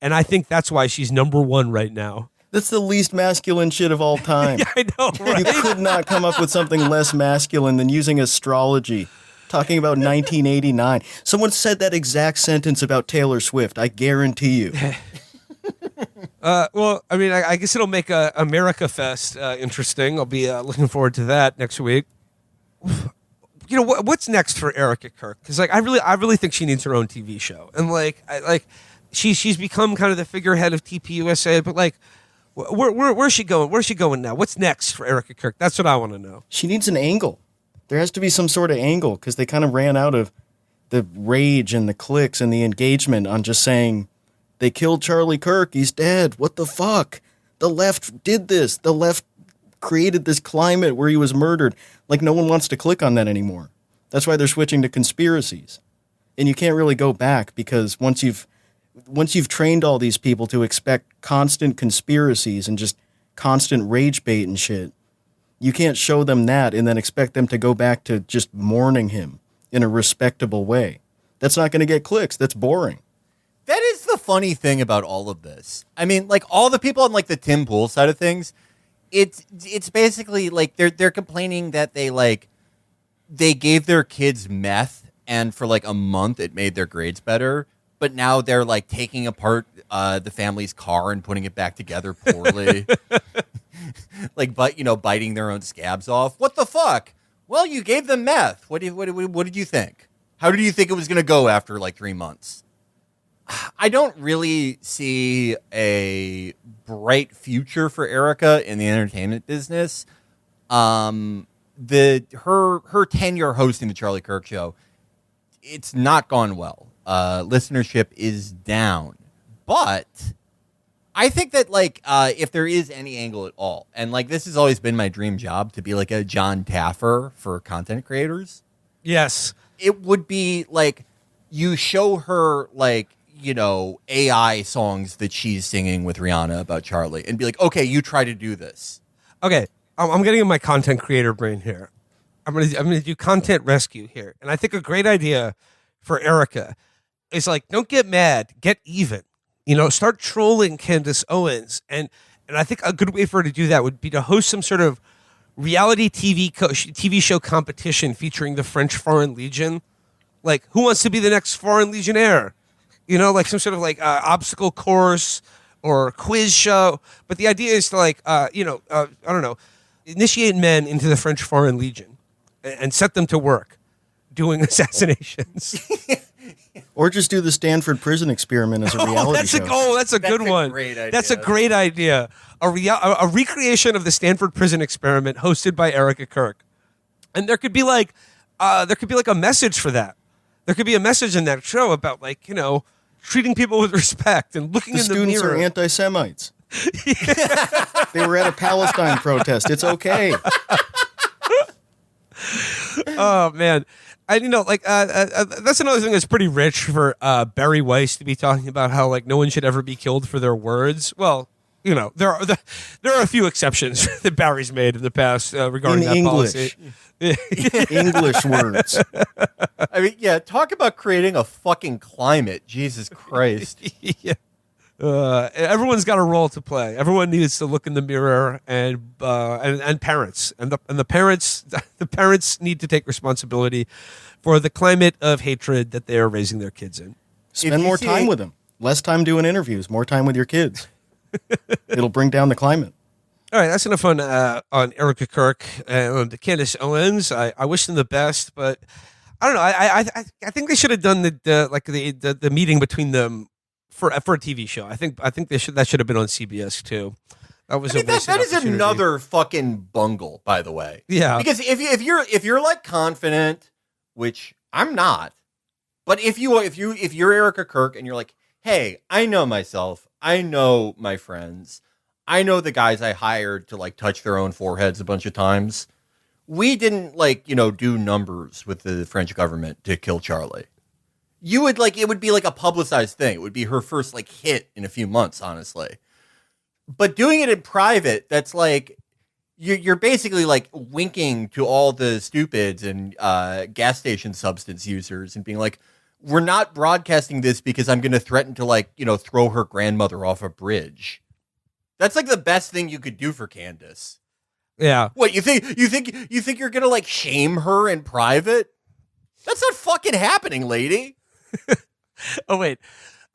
And I think that's why she's number one right now. That's the least masculine shit of all time. Yeah, I know, right? You could not come up with something less masculine than using astrology. Talking about 1989. Someone said that exact sentence about Taylor Swift. I guarantee you. Well, I mean, I guess it'll make America Fest interesting. I'll be looking forward to that next week. You know, what's next for Erika Kirk? Because I really think she needs her own TV show. And she's become kind of the figurehead of TPUSA. But where's she going? Where's she going now? What's next for Erika Kirk? That's what I want to know. She needs an angle. There has to be some sort of angle because they kind of ran out of the rage and the clicks and the engagement on just saying they killed Charlie Kirk. He's dead. What the fuck? The left did this. The left created this climate where he was murdered. Like, no one wants to click on that anymore. That's why they're switching to conspiracies. And you can't really go back because once you've trained all these people to expect constant conspiracies and just constant rage bait and shit, you can't show them that and then expect them to go back to just mourning him in a respectable way. That's not going to get clicks. That's boring. That is the funny thing about all of this. I mean, like, all the people on like the Tim Pool side of things, it's basically like they're complaining that they gave their kids meth and for like a month it made their grades better, but now they're like taking apart the family's car and putting it back together poorly. Biting their own scabs off. What the fuck? Well, you gave them meth. What did you think? How did you think it was going to go after like 3 months? I don't really see a bright future for Erika in the entertainment business. Her tenure hosting the Charlie Kirk show, it's not gone well. Listenership is down, but I think that if there is any angle at all, and like this has always been my dream job to be like a John Taffer for content creators. Yes, it would be like you show her AI songs that she's singing with Rihanna about Charlie and be like, okay, you try to do this. Okay, I'm getting in my content creator brain here. I'm gonna do content rescue here, and I think a great idea for Erika is don't get mad, get even. Start trolling Candace Owens, and I think a good way for her to do that would be to host some sort of reality TV show competition featuring the French Foreign Legion. Like, who wants to be the next Foreign Legionnaire? Some sort of obstacle course or quiz show. But the idea is to I don't know, initiate men into the French Foreign Legion and set them to work doing assassinations. Or just do the Stanford prison experiment as a reality show. That's a good one. Great idea. That's a great idea. A recreation of the Stanford prison experiment hosted by Erika Kirk. And there could be like a message for that. There could be a message in that show about like, treating people with respect and looking in the mirror. The students are anti-Semites. They were at a Palestine protest. It's okay. Oh man, that's another thing that's pretty rich for Bari Weiss to be talking about how like no one should ever be killed for their words. Well, there are a few exceptions that Barry's made in the past regarding that policy. English words. I mean, yeah, talk about creating a fucking climate. Jesus Christ. Yeah. Everyone's got a role to play. Everyone needs to look in the mirror, and parents and the parents need to take responsibility for the climate of hatred that they are raising their kids in. Spend more time with them. Less time doing interviews. More time with your kids. It'll bring down the climate. All right, that's enough on Erika Kirk and Candace Owens. I wish them the best, but I don't know. I think they should have done the meeting between them for a TV show. I think that should have been on CBS too. That was that is another fucking bungle, by the way. Yeah, because if you're like confident, which I'm not, but if you're Erika Kirk and you're like, hey, I know myself, I know my friends, I know the guys I hired to like touch their own foreheads a bunch of times. We didn't do numbers with the French government to kill Charlie. You would it would be like a publicized thing. It would be her first like hit in a few months, honestly. But doing it in private, that's like you're basically like winking to all the stupids and gas station substance users and being like, we're not broadcasting this because I'm going to threaten to throw her grandmother off a bridge. That's like the best thing you could do for Candace. Yeah. What, you think you're going to like shame her in private? That's not fucking happening, lady. Oh wait.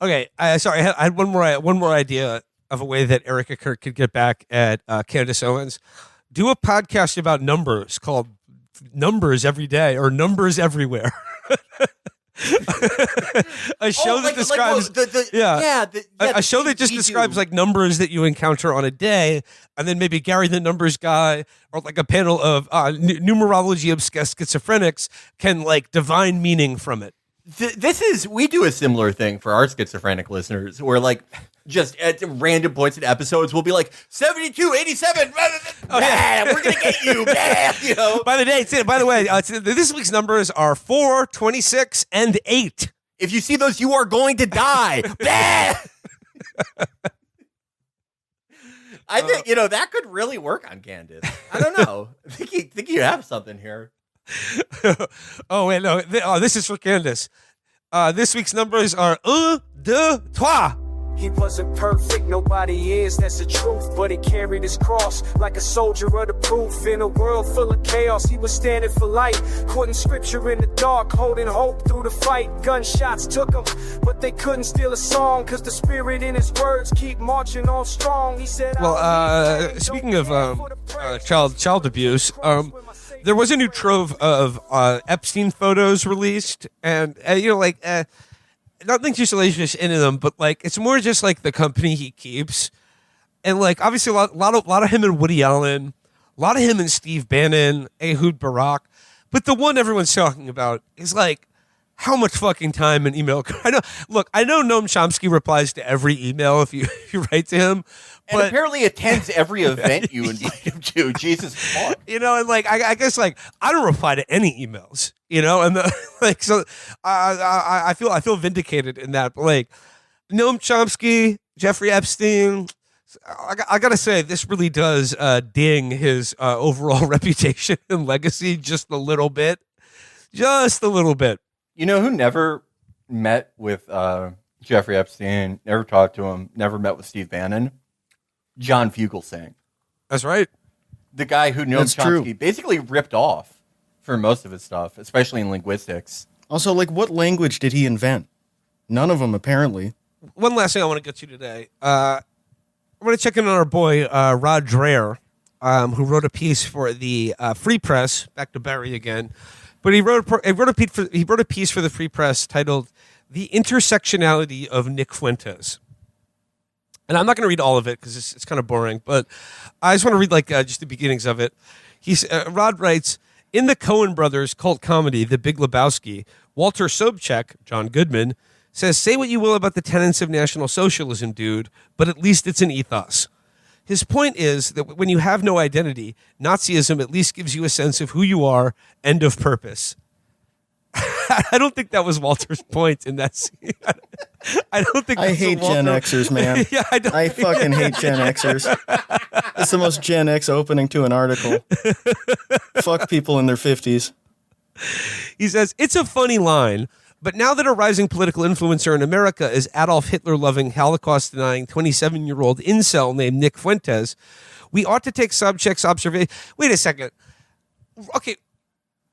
Okay. Sorry. I had one more idea of a way that Erika Kirk could get back at Candace Owens. Do a podcast about numbers called Numbers Every Day or Numbers Everywhere. A show that describes a show that just describes like numbers that you encounter on a day, and then maybe Gary the numbers guy or like a panel of numerology obsessed schizophrenics can like divine meaning from it. We do a similar thing for our schizophrenic listeners where like just at random points in episodes we'll be like 72, 87, we're gonna get you, By the way, this week's numbers are 4, 26, and 8. If you see those, you are going to die. I think that could really work on Candace. I don't know. I think you have something here. Oh wait, no. This is for Candace. This week's numbers are 1, 2, 3. He wasn't perfect, nobody is, that's the truth. But he carried his cross like a soldier of the proof. In a world full of chaos, he was standing for light. Quoting scripture in the dark, holding hope through the fight. Gunshots took him, but they couldn't steal a song. Cause the spirit in his words keep marching on strong. He said, speaking of child abuse, there was a new trove of Epstein photos released, and nothing too salacious into them, but like it's more just like the company he keeps, and like obviously a lot of him and Woody Allen, a lot of him and Steve Bannon, Ehud Barak, but the one everyone's talking about is like how much fucking time and email. I know Noam Chomsky replies to every email if you write to him. And apparently attends every event you invite him to. Jesus fuck. And like I guess like I don't reply to any emails, and so I feel vindicated in that. But like Noam Chomsky, Jeffrey Epstein, I gotta say this really does ding his overall reputation and legacy just a little bit. You know who never met with Jeffrey Epstein, never talked to him, never met with Steve Bannon? John Fugelsang. That's right. The guy who Noam Chomsky basically ripped off for most of his stuff, especially in linguistics. Also, like, what language did he invent? None of them, apparently. One last thing I want to get to today. I want to check in on our boy, Rod Dreher, who wrote a piece for the Free Press, back to Bari again, But he wrote a piece for the Free Press titled "The Intersectionality of Nick Fuentes." And I'm not going to read all of it because it's kind of boring, but I just want to read just the beginnings of it. Rod writes, in the Coen brothers cult comedy, The Big Lebowski, Walter Sobchak, John Goodman, says, say what you will about the tenets of National Socialism, dude, but at least it's an ethos. His point is that when you have no identity, Nazism at least gives you a sense of who you are and of purpose. I don't think that was Walter's point in that scene. I don't think. I hate Gen Xers, man. Yeah, I fucking hate Gen Xers. It's the most Gen X opening to an article. Fuck people in their 50s. He says, it's a funny line, but now that a rising political influencer in America is Adolf Hitler-loving, Holocaust-denying 27-year-old incel named Nick Fuentes, we ought to take Sobchak's observation. Wait a second. Okay.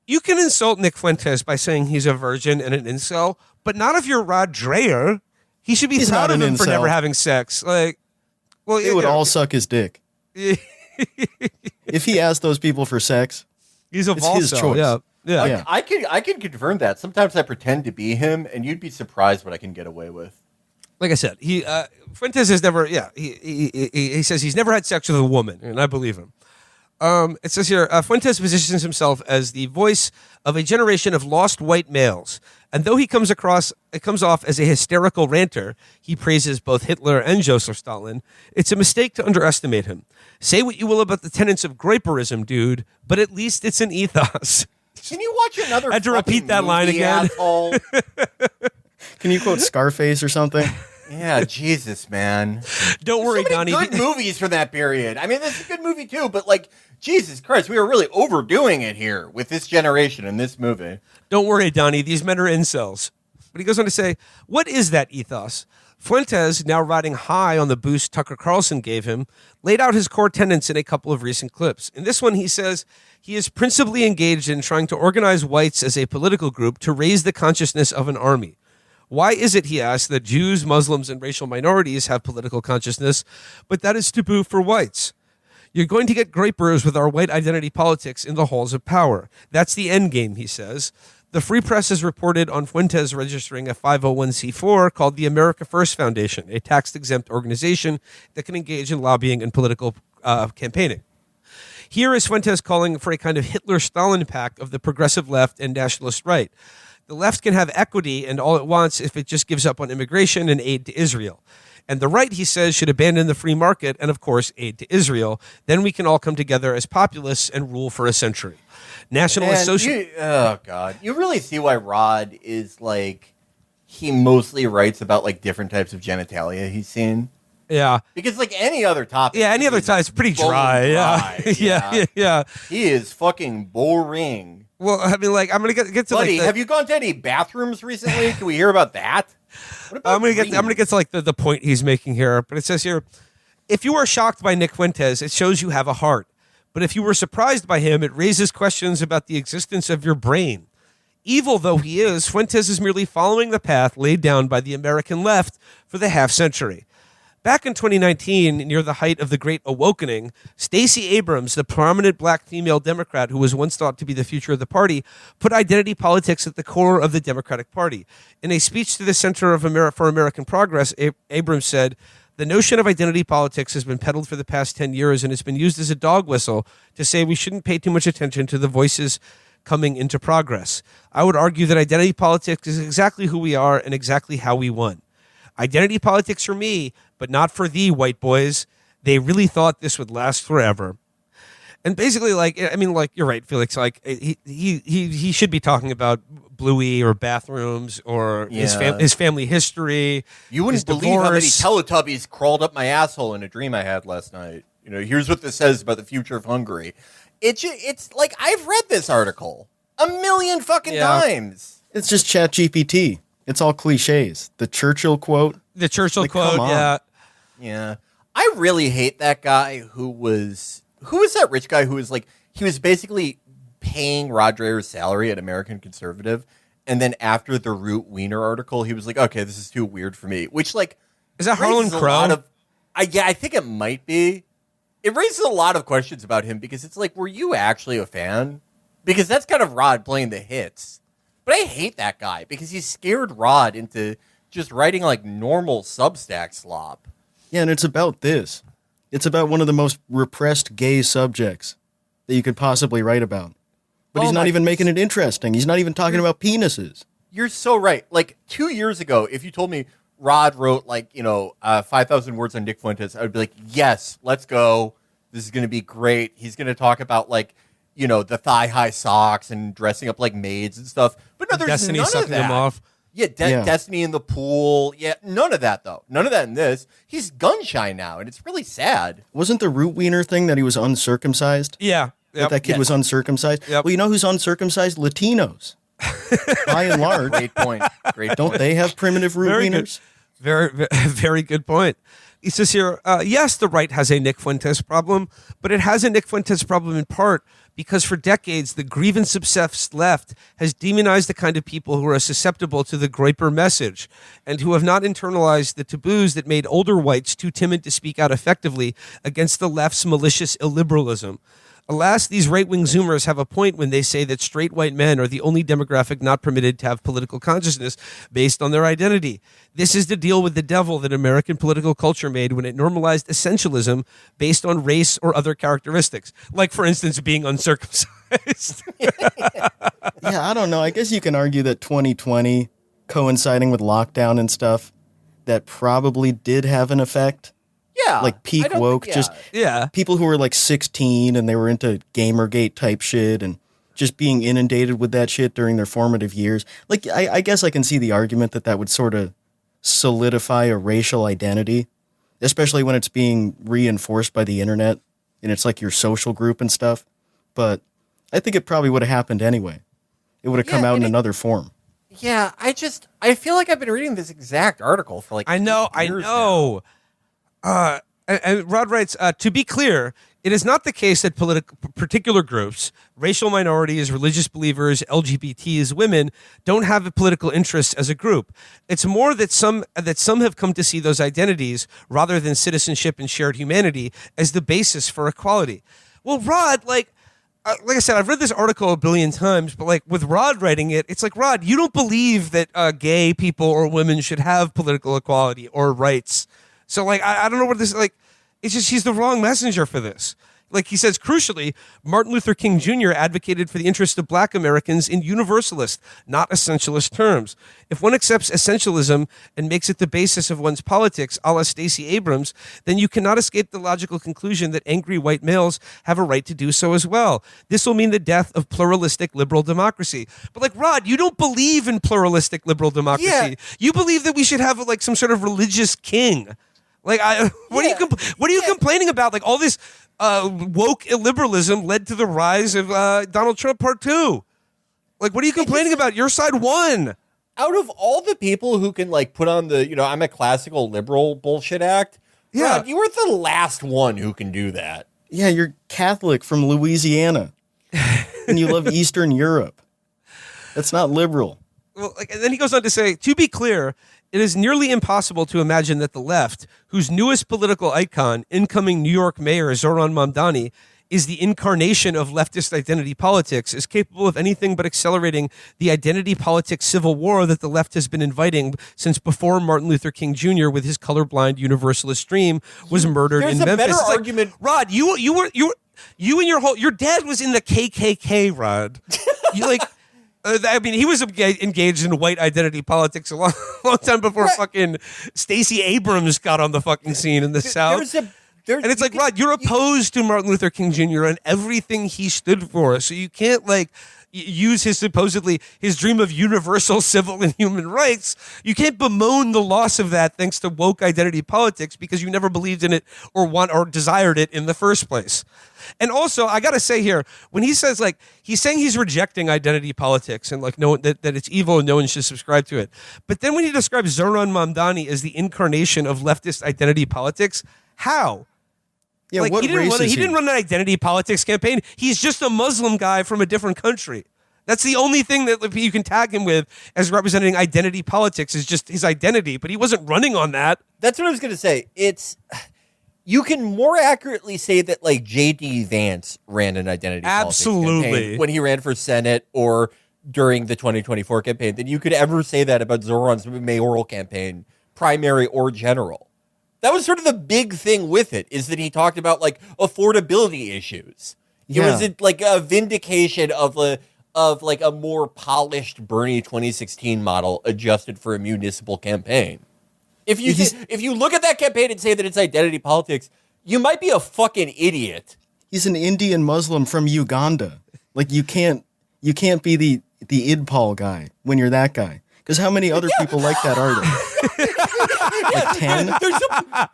You can insult Nick Fuentes by saying he's a virgin and an incel, but not if you're Rod Dreher. He should be proud of him for never having sex. They would all suck his dick. If he asked those people for sex, it's his choice. Yeah. I can confirm that. Sometimes I pretend to be him, and you'd be surprised what I can get away with. Like I said, Fuentes has never. Yeah, he says he's never had sex with a woman, and I believe him. It says here, Fuentes positions himself as the voice of a generation of lost white males. And though it comes off as a hysterical ranter, he praises both Hitler and Joseph Stalin. It's a mistake to underestimate him. Say what you will about the tenets of Groiperism, dude, but at least it's an ethos. Can you watch another? I had to repeat that line again. Can you quote Scarface or something? Yeah, Jesus, man. Don't worry, so many Donnie. Good movies from that period. I mean, this is a good movie too, but Jesus Christ, we were really overdoing it here with this generation in this movie. Don't worry, Donnie. These men are incels. But he goes on to say, what is that ethos? Fuentes, now riding high on the boost Tucker Carlson gave him, laid out his core tenets in a couple of recent clips. In this one, he says he is principally engaged in trying to organize whites as a political group to raise the consciousness of an army. Why is it, he asks, that Jews, Muslims, and racial minorities have political consciousness, but that is taboo for whites? You're going to get grapers with our white identity politics in the halls of power. That's the end game, he says. The Free Press has reported on Fuentes registering a 501c4 called the America First Foundation, a tax-exempt organization that can engage in lobbying and political campaigning. Here is Fuentes calling for a kind of Hitler-Stalin pact of the progressive left and nationalist right. The left can have equity and all it wants if it just gives up on immigration and aid to Israel. And the right, he says, should abandon the free market and, of course, aid to Israel. Then we can all come together as populists and rule for a century. Nationalist social... Oh, God. You really see why Rod is, he mostly writes about, different types of genitalia he's seen. Yeah. Because, any other topic... Yeah, any other time, it's pretty dry. Yeah. He is fucking boring. Well, I mean, I'm gonna get to Buddy, have you gone to any bathrooms recently? Can we hear about that? What about I'm gonna get to the point he's making here. But it says here, if you are shocked by Nick Fuentes, it shows you have a heart. But if you were surprised by him, it raises questions about the existence of your brain. Evil though he is, Fuentes is merely following the path laid down by the American left for the half century. Back in 2019, near the height of the Great Awakening, Stacey Abrams, the prominent black female Democrat who was once thought to be the future of the party, put identity politics at the core of the Democratic Party. In a speech to the Center for American Progress, Abrams said, the notion of identity politics has been peddled for the past 10 years and has been used as a dog whistle to say we shouldn't pay too much attention to the voices coming into progress. I would argue that identity politics is exactly who we are and exactly how we won. Identity politics for me, but not for thee, white boys. They really thought this would last forever. And basically, you're right, Felix. He should be talking about Bluey or bathrooms or his family history. You wouldn't believe how many Teletubbies crawled up my asshole in a dream I had last night. Here's what this says about the future of Hungary. It's I've read this article a million fucking times. It's just ChatGPT. It's all cliches. The Churchill quote. The Churchill quote, yeah. Yeah. I really hate that guy who was that rich guy who was he was basically paying Rod Dreher's salary at American Conservative. And then after the Root Wiener article, he was like, okay, this is too weird for me. Which is that Harlan Crow? I think it might be. It raises a lot of questions about him because it's were you actually a fan? because that's kind of Rod playing the hits. But I hate that guy because he scared Rod into just writing like normal Substack slop. Yeah, and it's about this. It's about one of the most repressed gay subjects that you could possibly write about. But he's not even making it interesting. He's not even talking about penises. You're so right. Like 2 years ago, if you told me Rod wrote 5,000 words on Nick Fuentes, I would be like, yes, let's go. This is going to be great. He's going to talk about the thigh-high socks and dressing up like maids and stuff. But no, there's Destiny none sucking of that. him off. Yeah, Destiny in the pool. Yeah, none of that, though. None of that in this. He's gun-shy now, and it's really sad. Wasn't the root wiener thing that he was uncircumcised? Yeah. That kid was uncircumcised? Yep. Well, you know who's uncircumcised? Latinos. By and large. Great point. Don't they have primitive root Very wieners? Very, very good point. He says here, yes, the right has a Nick Fuentes problem, but it has a Nick Fuentes problem in part because for decades, the grievance-obsessed left has demonized the kind of people who are susceptible to the Groyper message and who have not internalized the taboos that made older whites too timid to speak out effectively against the left's malicious illiberalism. Alas, these right-wing Zoomers have a point when they say that straight white men are the only demographic not permitted to have political consciousness based on their identity. This is the deal with the devil that American political culture made when it normalized essentialism based on race or other characteristics, like, for instance, being uncircumcised. Yeah, I don't know. I guess you can argue that 2020, coinciding with lockdown and stuff, that probably did have an effect. Yeah. Like peak woke, Yeah. People who were like 16 and they were into Gamergate type shit and just being inundated with that shit during their formative years. Like, I guess I can see the argument that would sort of solidify a racial identity, especially when it's being reinforced by the internet and it's like your social group and stuff. But I think it probably would have happened anyway. It would have come out in another form. Yeah, I feel like I've been reading this exact article for like I know. now. And Rod writes, to be clear, it is not the case that particular groups, racial minorities, religious believers, LGBTs, women, don't have a political interest as a group. It's more that some have come to see those identities, rather than citizenship and shared humanity, as the basis for equality. Well, Rod, like I said, I've read this article a billion times, but like with Rod writing it, it's like, Rod, you don't believe that gay people or women should have political equality or rights. So, like, I don't know what this is, like, it's just he's the wrong messenger for this. Like he says, crucially, Martin Luther King Jr. advocated for the interests of black Americans in universalist, not essentialist terms. If one accepts essentialism and makes it the basis of one's politics, a la Stacey Abrams, then you cannot escape the logical conclusion that angry white males have a right to do so as well. This will mean the death of pluralistic liberal democracy. But like, Rod, you don't believe in pluralistic liberal democracy. Yeah. You believe that we should have like some sort of religious king. Like, what are you complaining about? Like, all this woke illiberalism led to the rise of Donald Trump Part 2. Like, what are you complaining about? Your side won. Out of all the people who can like put on the, I'm a classical liberal bullshit act, Yeah. Rod, you were the last one who can do that. Yeah, you're Catholic from Louisiana and you love Eastern Europe. That's not liberal. Well, like, and then he goes on to say, to be clear, it is nearly impossible to imagine that the left, whose newest political icon, incoming New York Mayor Zohran Mamdani, is the incarnation of leftist identity politics, is capable of anything but accelerating the identity politics civil war that the left has been inviting since before Martin Luther King Jr. with his colorblind universalist dream was murdered in Memphis. Better It's like, argument. Rod, you and your dad was in the KKK, Rod. You like. I mean, he was engaged in white identity politics a long time before fucking Stacey Abrams got on the fucking scene in the South. And it's like, Rod, you're opposed to Martin Luther King Jr. and everything he stood for. So you can't, like, use his dream of universal civil and human rights. You can't bemoan the loss of that thanks to woke identity politics because you never believed in it or desired it in the first place. And also, I got to say here, when he says, like, he's saying he's rejecting identity politics and, like, that it's evil and no one should subscribe to it. But then when he describes Zohran Mamdani as the incarnation of leftist identity politics, how? Yeah, like, what he race is he? He didn't run an identity politics campaign. He's just a Muslim guy from a different country. That's the only thing that you can tag him with as representing identity politics is just his identity. But he wasn't running on that. That's what I was going to say. you can more accurately say that like J.D. Vance ran an identity politics campaign when he ran for Senate or during the 2024 campaign than you could ever say that about Zoran's mayoral campaign, primary or general. That was sort of the big thing with it, is that he talked about like affordability issues. It was like a vindication of a more polished Bernie 2016 model adjusted for a municipal campaign. If you look at that campaign and say that it's identity politics, you might be a fucking idiot. He's an Indian Muslim from Uganda. Like you can't be the Idpal guy when you're that guy. Because how many other people like that are there? Like 10?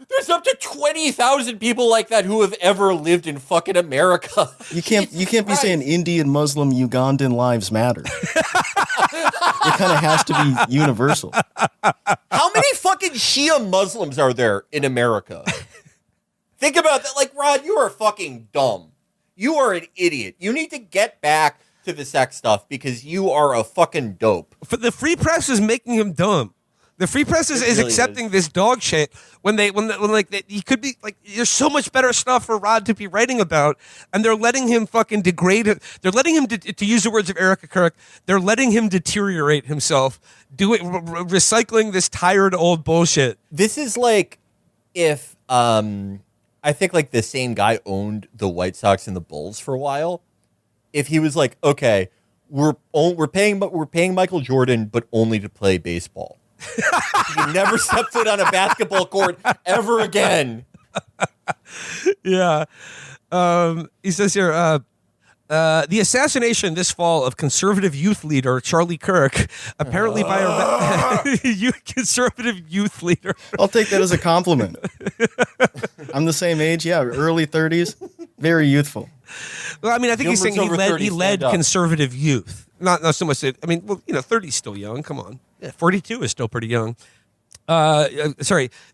There's up to 20,000 people like that who have ever lived in fucking America. You can't be saying Indian Muslim Ugandan lives matter. It kind of has to be universal. How many fucking Shia Muslims are there in America? Think about that. Like, Rod, you are fucking dumb. You are an idiot. You need to get back to the sex stuff because you are a fucking dope. The free press is making him dumb. The free press is really accepting this dog shit when he could be like, there's so much better stuff for Rod to be writing about, and they're letting him fucking degrade it. They're letting him, to use the words of Erika Kirk, they're letting him deteriorate himself, recycling this tired old bullshit. This is like if I think like the same guy owned the White Sox and the Bulls for a while. If he was like, okay, we're paying Michael Jordan, but only to play baseball. He never stepped foot on a basketball court ever again. Yeah. He says here, the assassination this fall of conservative youth leader Charlie Kirk, apparently by a conservative youth leader. I'll take that as a compliment. I'm the same age, early 30s, very youthful. Well, I mean, I think he's saying he led conservative youth. Not so much that, 30 is still young. Come on. Yeah, 42 is still pretty young. The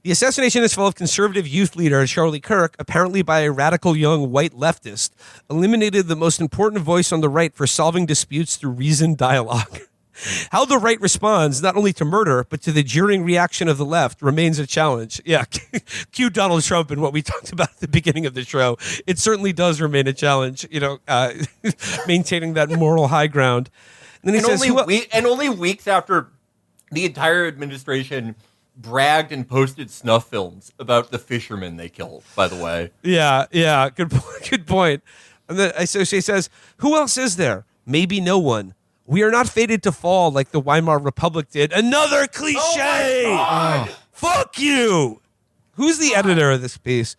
assassination this fall of conservative youth leader Charlie Kirk, apparently by a radical young white leftist, eliminated the most important voice on the right for solving disputes through reasoned dialogue. How the right responds not only to murder, but to the jeering reaction of the left remains a challenge. Yeah, cue Donald Trump and what we talked about at the beginning of the show. It certainly does remain a challenge, maintaining that moral high ground. And then he says, only weeks after the entire administration bragged and posted snuff films about the fishermen they killed, by the way. Yeah, good point. And then so he says, who else is there? Maybe no one. We are not fated to fall like the Weimar Republic did. Another cliche! Oh, fuck you! Who's the editor of this piece?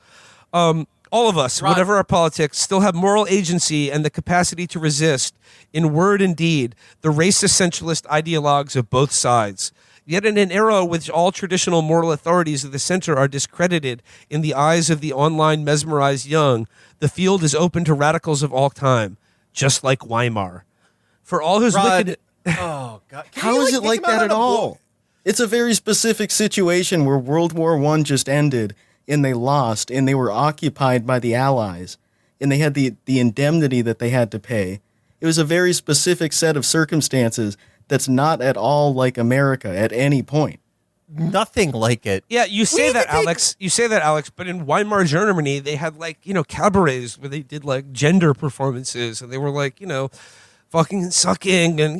All of us, Rod, whatever our politics, still have moral agency and the capacity to resist, in word and deed, the racist centralist ideologues of both sides. Yet in an era in which all traditional moral authorities of the center are discredited in the eyes of the online mesmerized young, the field is open to radicals of all time, just like Weimar. For all his wicked... Oh, God. How is it like that at all? It's a very specific situation where World War I just ended, and they lost, and they were occupied by the Allies, and they had the indemnity that they had to pay. It was a very specific set of circumstances that's not at all like America at any point. Nothing like it. Yeah, you say that, Alex. But in Weimar Germany, they had cabarets where they did gender performances, and they were fucking sucking and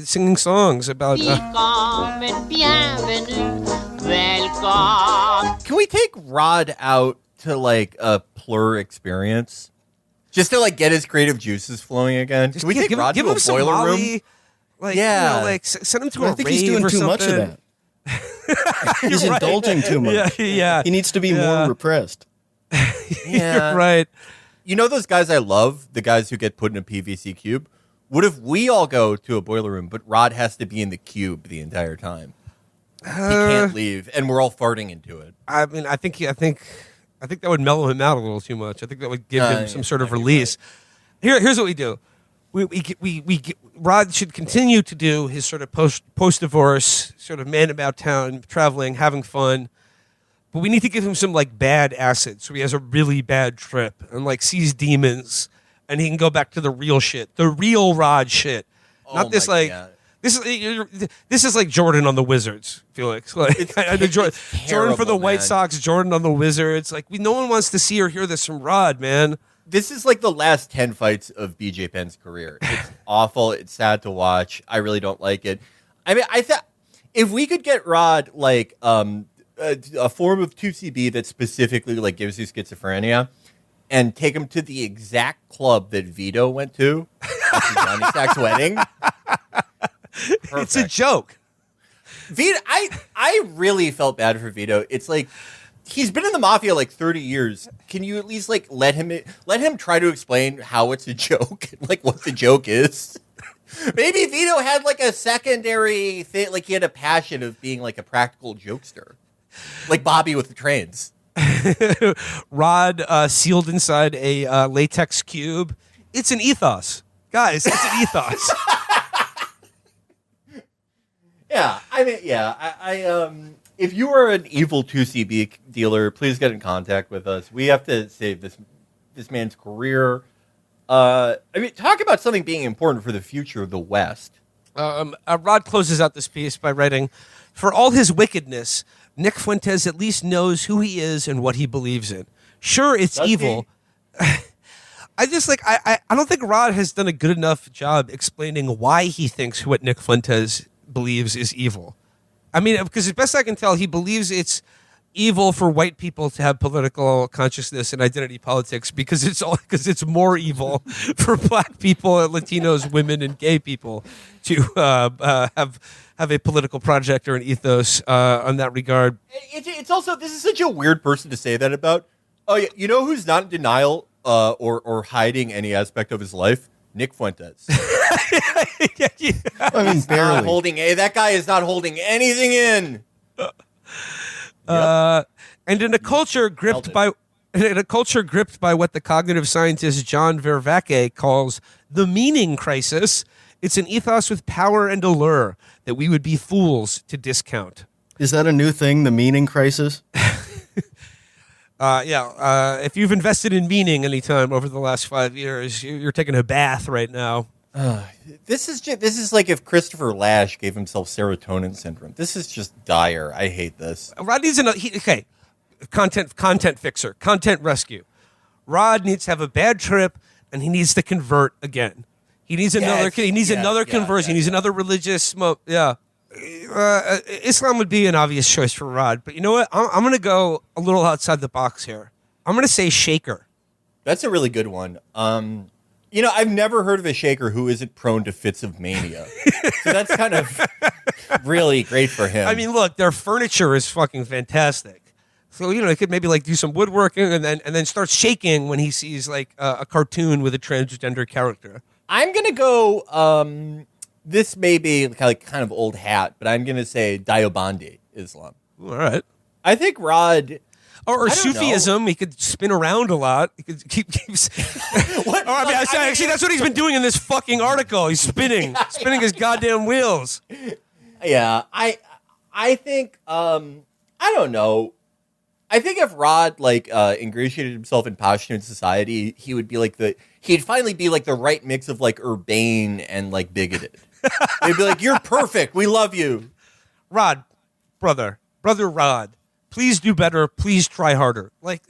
singing songs about. Can we take Rod out to a plur experience, just to get his creative juices flowing again? Can we take Rod to a boiler room? Send him to a rave. I think he's doing too much of that. He's indulging too much. Yeah. He needs to be more repressed. Yeah. You're right. You know those guys I love, the guys who get put in a PVC cube? What if we all go to a boiler room, but Rod has to be in the cube the entire time? He can't leave, and we're all farting into it. I mean, I think that would mellow him out a little too much. I think that would give him some sort of release. Right. Here's what we do. Rod should continue to do his sort of post-divorce, sort of man about town, traveling, having fun. But we need to give him some bad acid so he has a really bad trip and sees demons and he can go back to the real shit, the real Rod shit. Not this This is like Jordan on the Wizards, Felix. Like I know Jordan for the terrible, White man. Sox, Jordan on the Wizards. Like no one wants to see or hear this from Rod, man. This is like the last 10 fights of BJ Penn's career. It's awful. It's sad to watch. I really don't like it. I mean, I thought if we could get Rod like a form of 2CB that specifically like gives you schizophrenia and take him to the exact club that Vito went to after Johnny Sack's wedding. It's a joke. Vito, I really felt bad for Vito. It's like he's been in the mafia like 30 years. Can you at least like let him try to explain how it's a joke, like what the joke is? Maybe Vito had like a secondary thing, like he had a passion of being like a practical jokester, like Bobby with the trains. Rod sealed inside a latex cube. It's an ethos, guys. It's an ethos. Yeah, I mean, yeah, I if you are an evil 2CB dealer, please get in contact with us. We have to save this man's career. I mean, talk about something being important for the future of the West. Rod closes out this piece by writing, "For all his wickedness, Nick Fuentes at least knows who he is and what he believes in. Sure, it's Does evil." I just like I don't think Rod has done a good enough job explaining why he thinks what Nick Fuentes believes is evil. I mean, because as best I can tell, he believes it's evil for white people to have political consciousness and identity politics because it's more evil for black people, Latinos, women, and gay people to have a political project or an ethos on that regard. It's also, this is such a weird person to say that about. Oh, yeah, you know who's not in denial or hiding any aspect of his life? Nick Fuentes. I mean, barely. That guy is not holding anything in. And in a culture gripped by what the cognitive scientist John Vervaeke calls the meaning crisis, it's an ethos with power and allure that we would be fools to discount. Is that a new thing, the meaning crisis? If you've invested in meaning anytime over the last 5 years, you're taking a bath right now. This is like if Christopher Lash gave himself serotonin syndrome. This is just dire. I hate this. Rod needs content fixer, content rescue. Rod needs to have a bad trip, and he needs to convert again. He needs another. He needs another conversion. He needs another religious smoke. Yeah. Islam would be an obvious choice for Rod, but you know what? I'm going to go a little outside the box here. I'm going to say shaker. That's a really good one. You know, I've never heard of a shaker who isn't prone to fits of mania. So that's kind of really great for him. I mean, look, their furniture is fucking fantastic. So, you know, he could maybe like do some woodworking and then start shaking when he sees like a cartoon with a transgender character. I'm going to go, this may be kind of old hat, but I'm going to say Diobandi Islam. All right. I think Rod... Or Sufism, he could spin around a lot. He could keep. What? Actually, that's what he's been doing in this fucking article. He's spinning his goddamn wheels. Yeah, I think I don't know. I think if Rod ingratiated himself in Pashtun society, he would be he'd finally be like the right mix of like urbane and like bigoted. He'd be like, "You're perfect. We love you." Rod, brother Rod. Please do better. Please try harder. Like,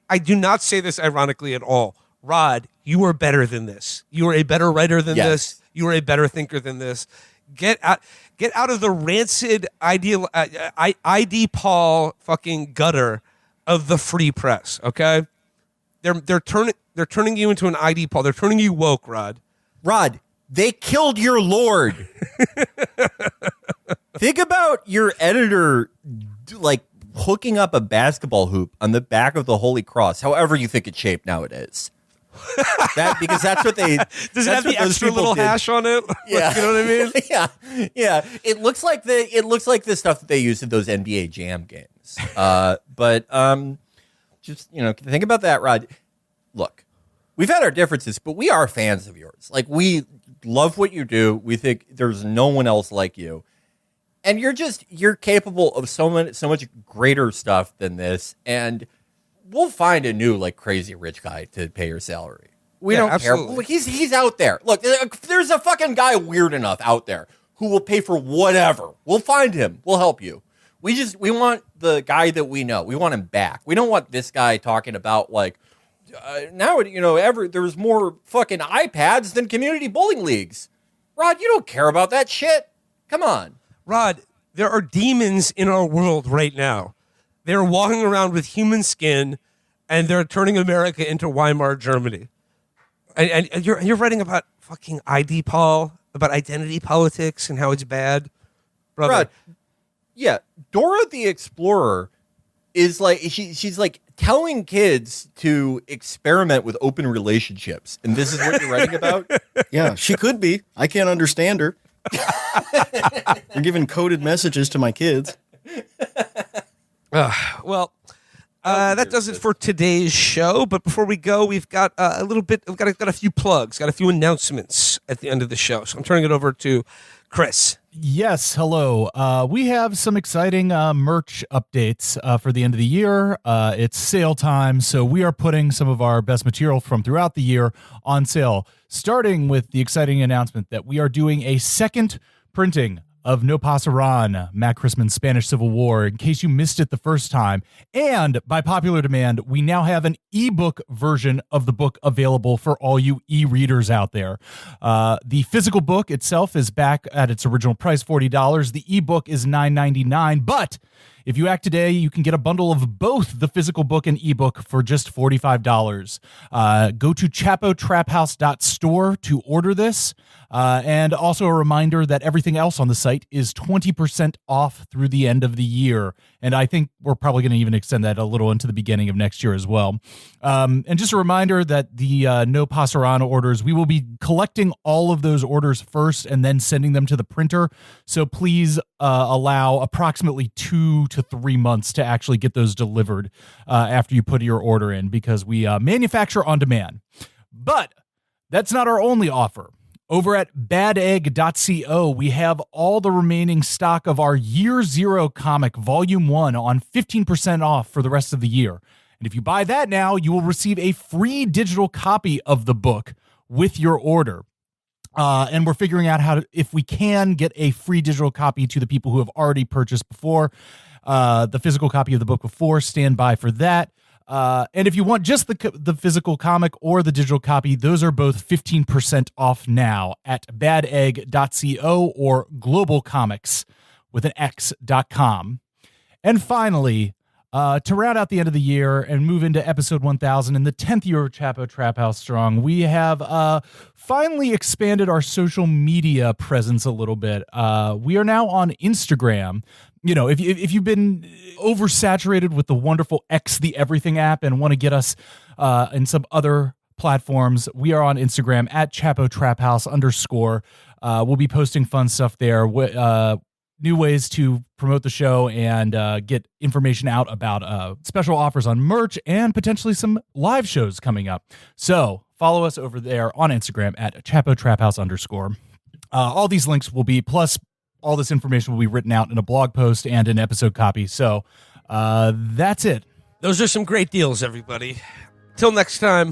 I do not say this ironically at all. Rod, you are better than this. You are a better writer than this. You are a better thinker than this. Get out of the rancid ID Paul fucking gutter of the free press. Okay, they're turning you into an ID Paul. They're turning you woke, Rod. Rod, they killed your lord. Think about your editor, like, hooking up a basketball hoop on the back of the Holy Cross, however you think it's shaped nowadays. Because that's what they does it have the extra little hash on it? Yeah. You know what I mean? Yeah. It looks like the stuff that they use in those NBA Jam games. But just, you know, think about that, Rod. Look, we've had our differences, but we are fans of yours. Like, we love what you do. We think there's no one else like you. And you're capable of so much greater stuff than this. And we'll find a new, like, crazy rich guy to pay your salary. We don't absolutely. care. Look, he's out there. Look, there's a fucking guy weird enough out there who will pay for whatever. We'll find him. We'll help you. We want the guy that we know. We want him back. We don't want this guy talking about like now, there's more fucking iPads than community bowling leagues. Rod, you don't care about that shit. Come on. Rod, there are demons in our world right now. They're walking around with human skin, and they're turning America into Weimar Germany. And you're writing about fucking ID Paul, about identity politics and how it's bad. Brother. Rod, yeah, Dora the Explorer is like, she's like telling kids to experiment with open relationships. And this is what you're writing about? Yeah, she could be. I can't understand her. You're giving coded messages to my kids. Well, that does it for today's show. But before we go, we've got a little bit. We've got a few plugs, got a few announcements at the end of the show. So I'm turning it over to Chris. Yes, hello. We have some exciting merch updates for the end of the year. It's sale time, so we are putting some of our best material from throughout the year on sale, starting with the exciting announcement that we are doing a second printing of No Pasaran, Matt Christman's Spanish Civil War, in case you missed it the first time. And by popular demand, we now have an ebook version of the book available for all you e-readers out there. The physical book itself is back at its original price, $40. The ebook is $9.99, but if you act today, you can get a bundle of both the physical book and ebook for just $45. Go to chapotraphouse.store to order this. And also a reminder that everything else on the site is 20% off through the end of the year. And I think we're probably going to even extend that a little into the beginning of next year as well. And just a reminder that the No Pasaran orders, we will be collecting all of those orders first and then sending them to the printer. So please allow approximately 2 to 3 months to actually get those delivered after you put your order in, because we manufacture on demand. But that's not our only offer. Over at badegg.co, we have all the remaining stock of our Year Zero comic, Volume 1, on 15% off for the rest of the year. And if you buy that now, you will receive a free digital copy of the book with your order. And we're figuring out if we can get a free digital copy to the people who have already purchased before. The physical copy of the book before, stand by for that. And if you want just the physical comic or the digital copy, those are both 15% off now at badegg.co or GlobalComix with an X.com. And finally, to round out the end of the year and move into episode 1000 and the 10th year of Chapo Trap House Strong, we have finally expanded our social media presence a little bit. We are now on Instagram. You know, if you've been oversaturated with the wonderful X the Everything app and want to get us in some other platforms, we are on Instagram at Chapo Trap House _. We'll be posting fun stuff there. New ways to promote the show and get information out about special offers on merch and potentially some live shows coming up. So follow us over there on Instagram at Chapo Trap House _. All these links will be, plus all this information will be written out in a blog post and an episode copy. So that's it. Those are some great deals, everybody. Till next time,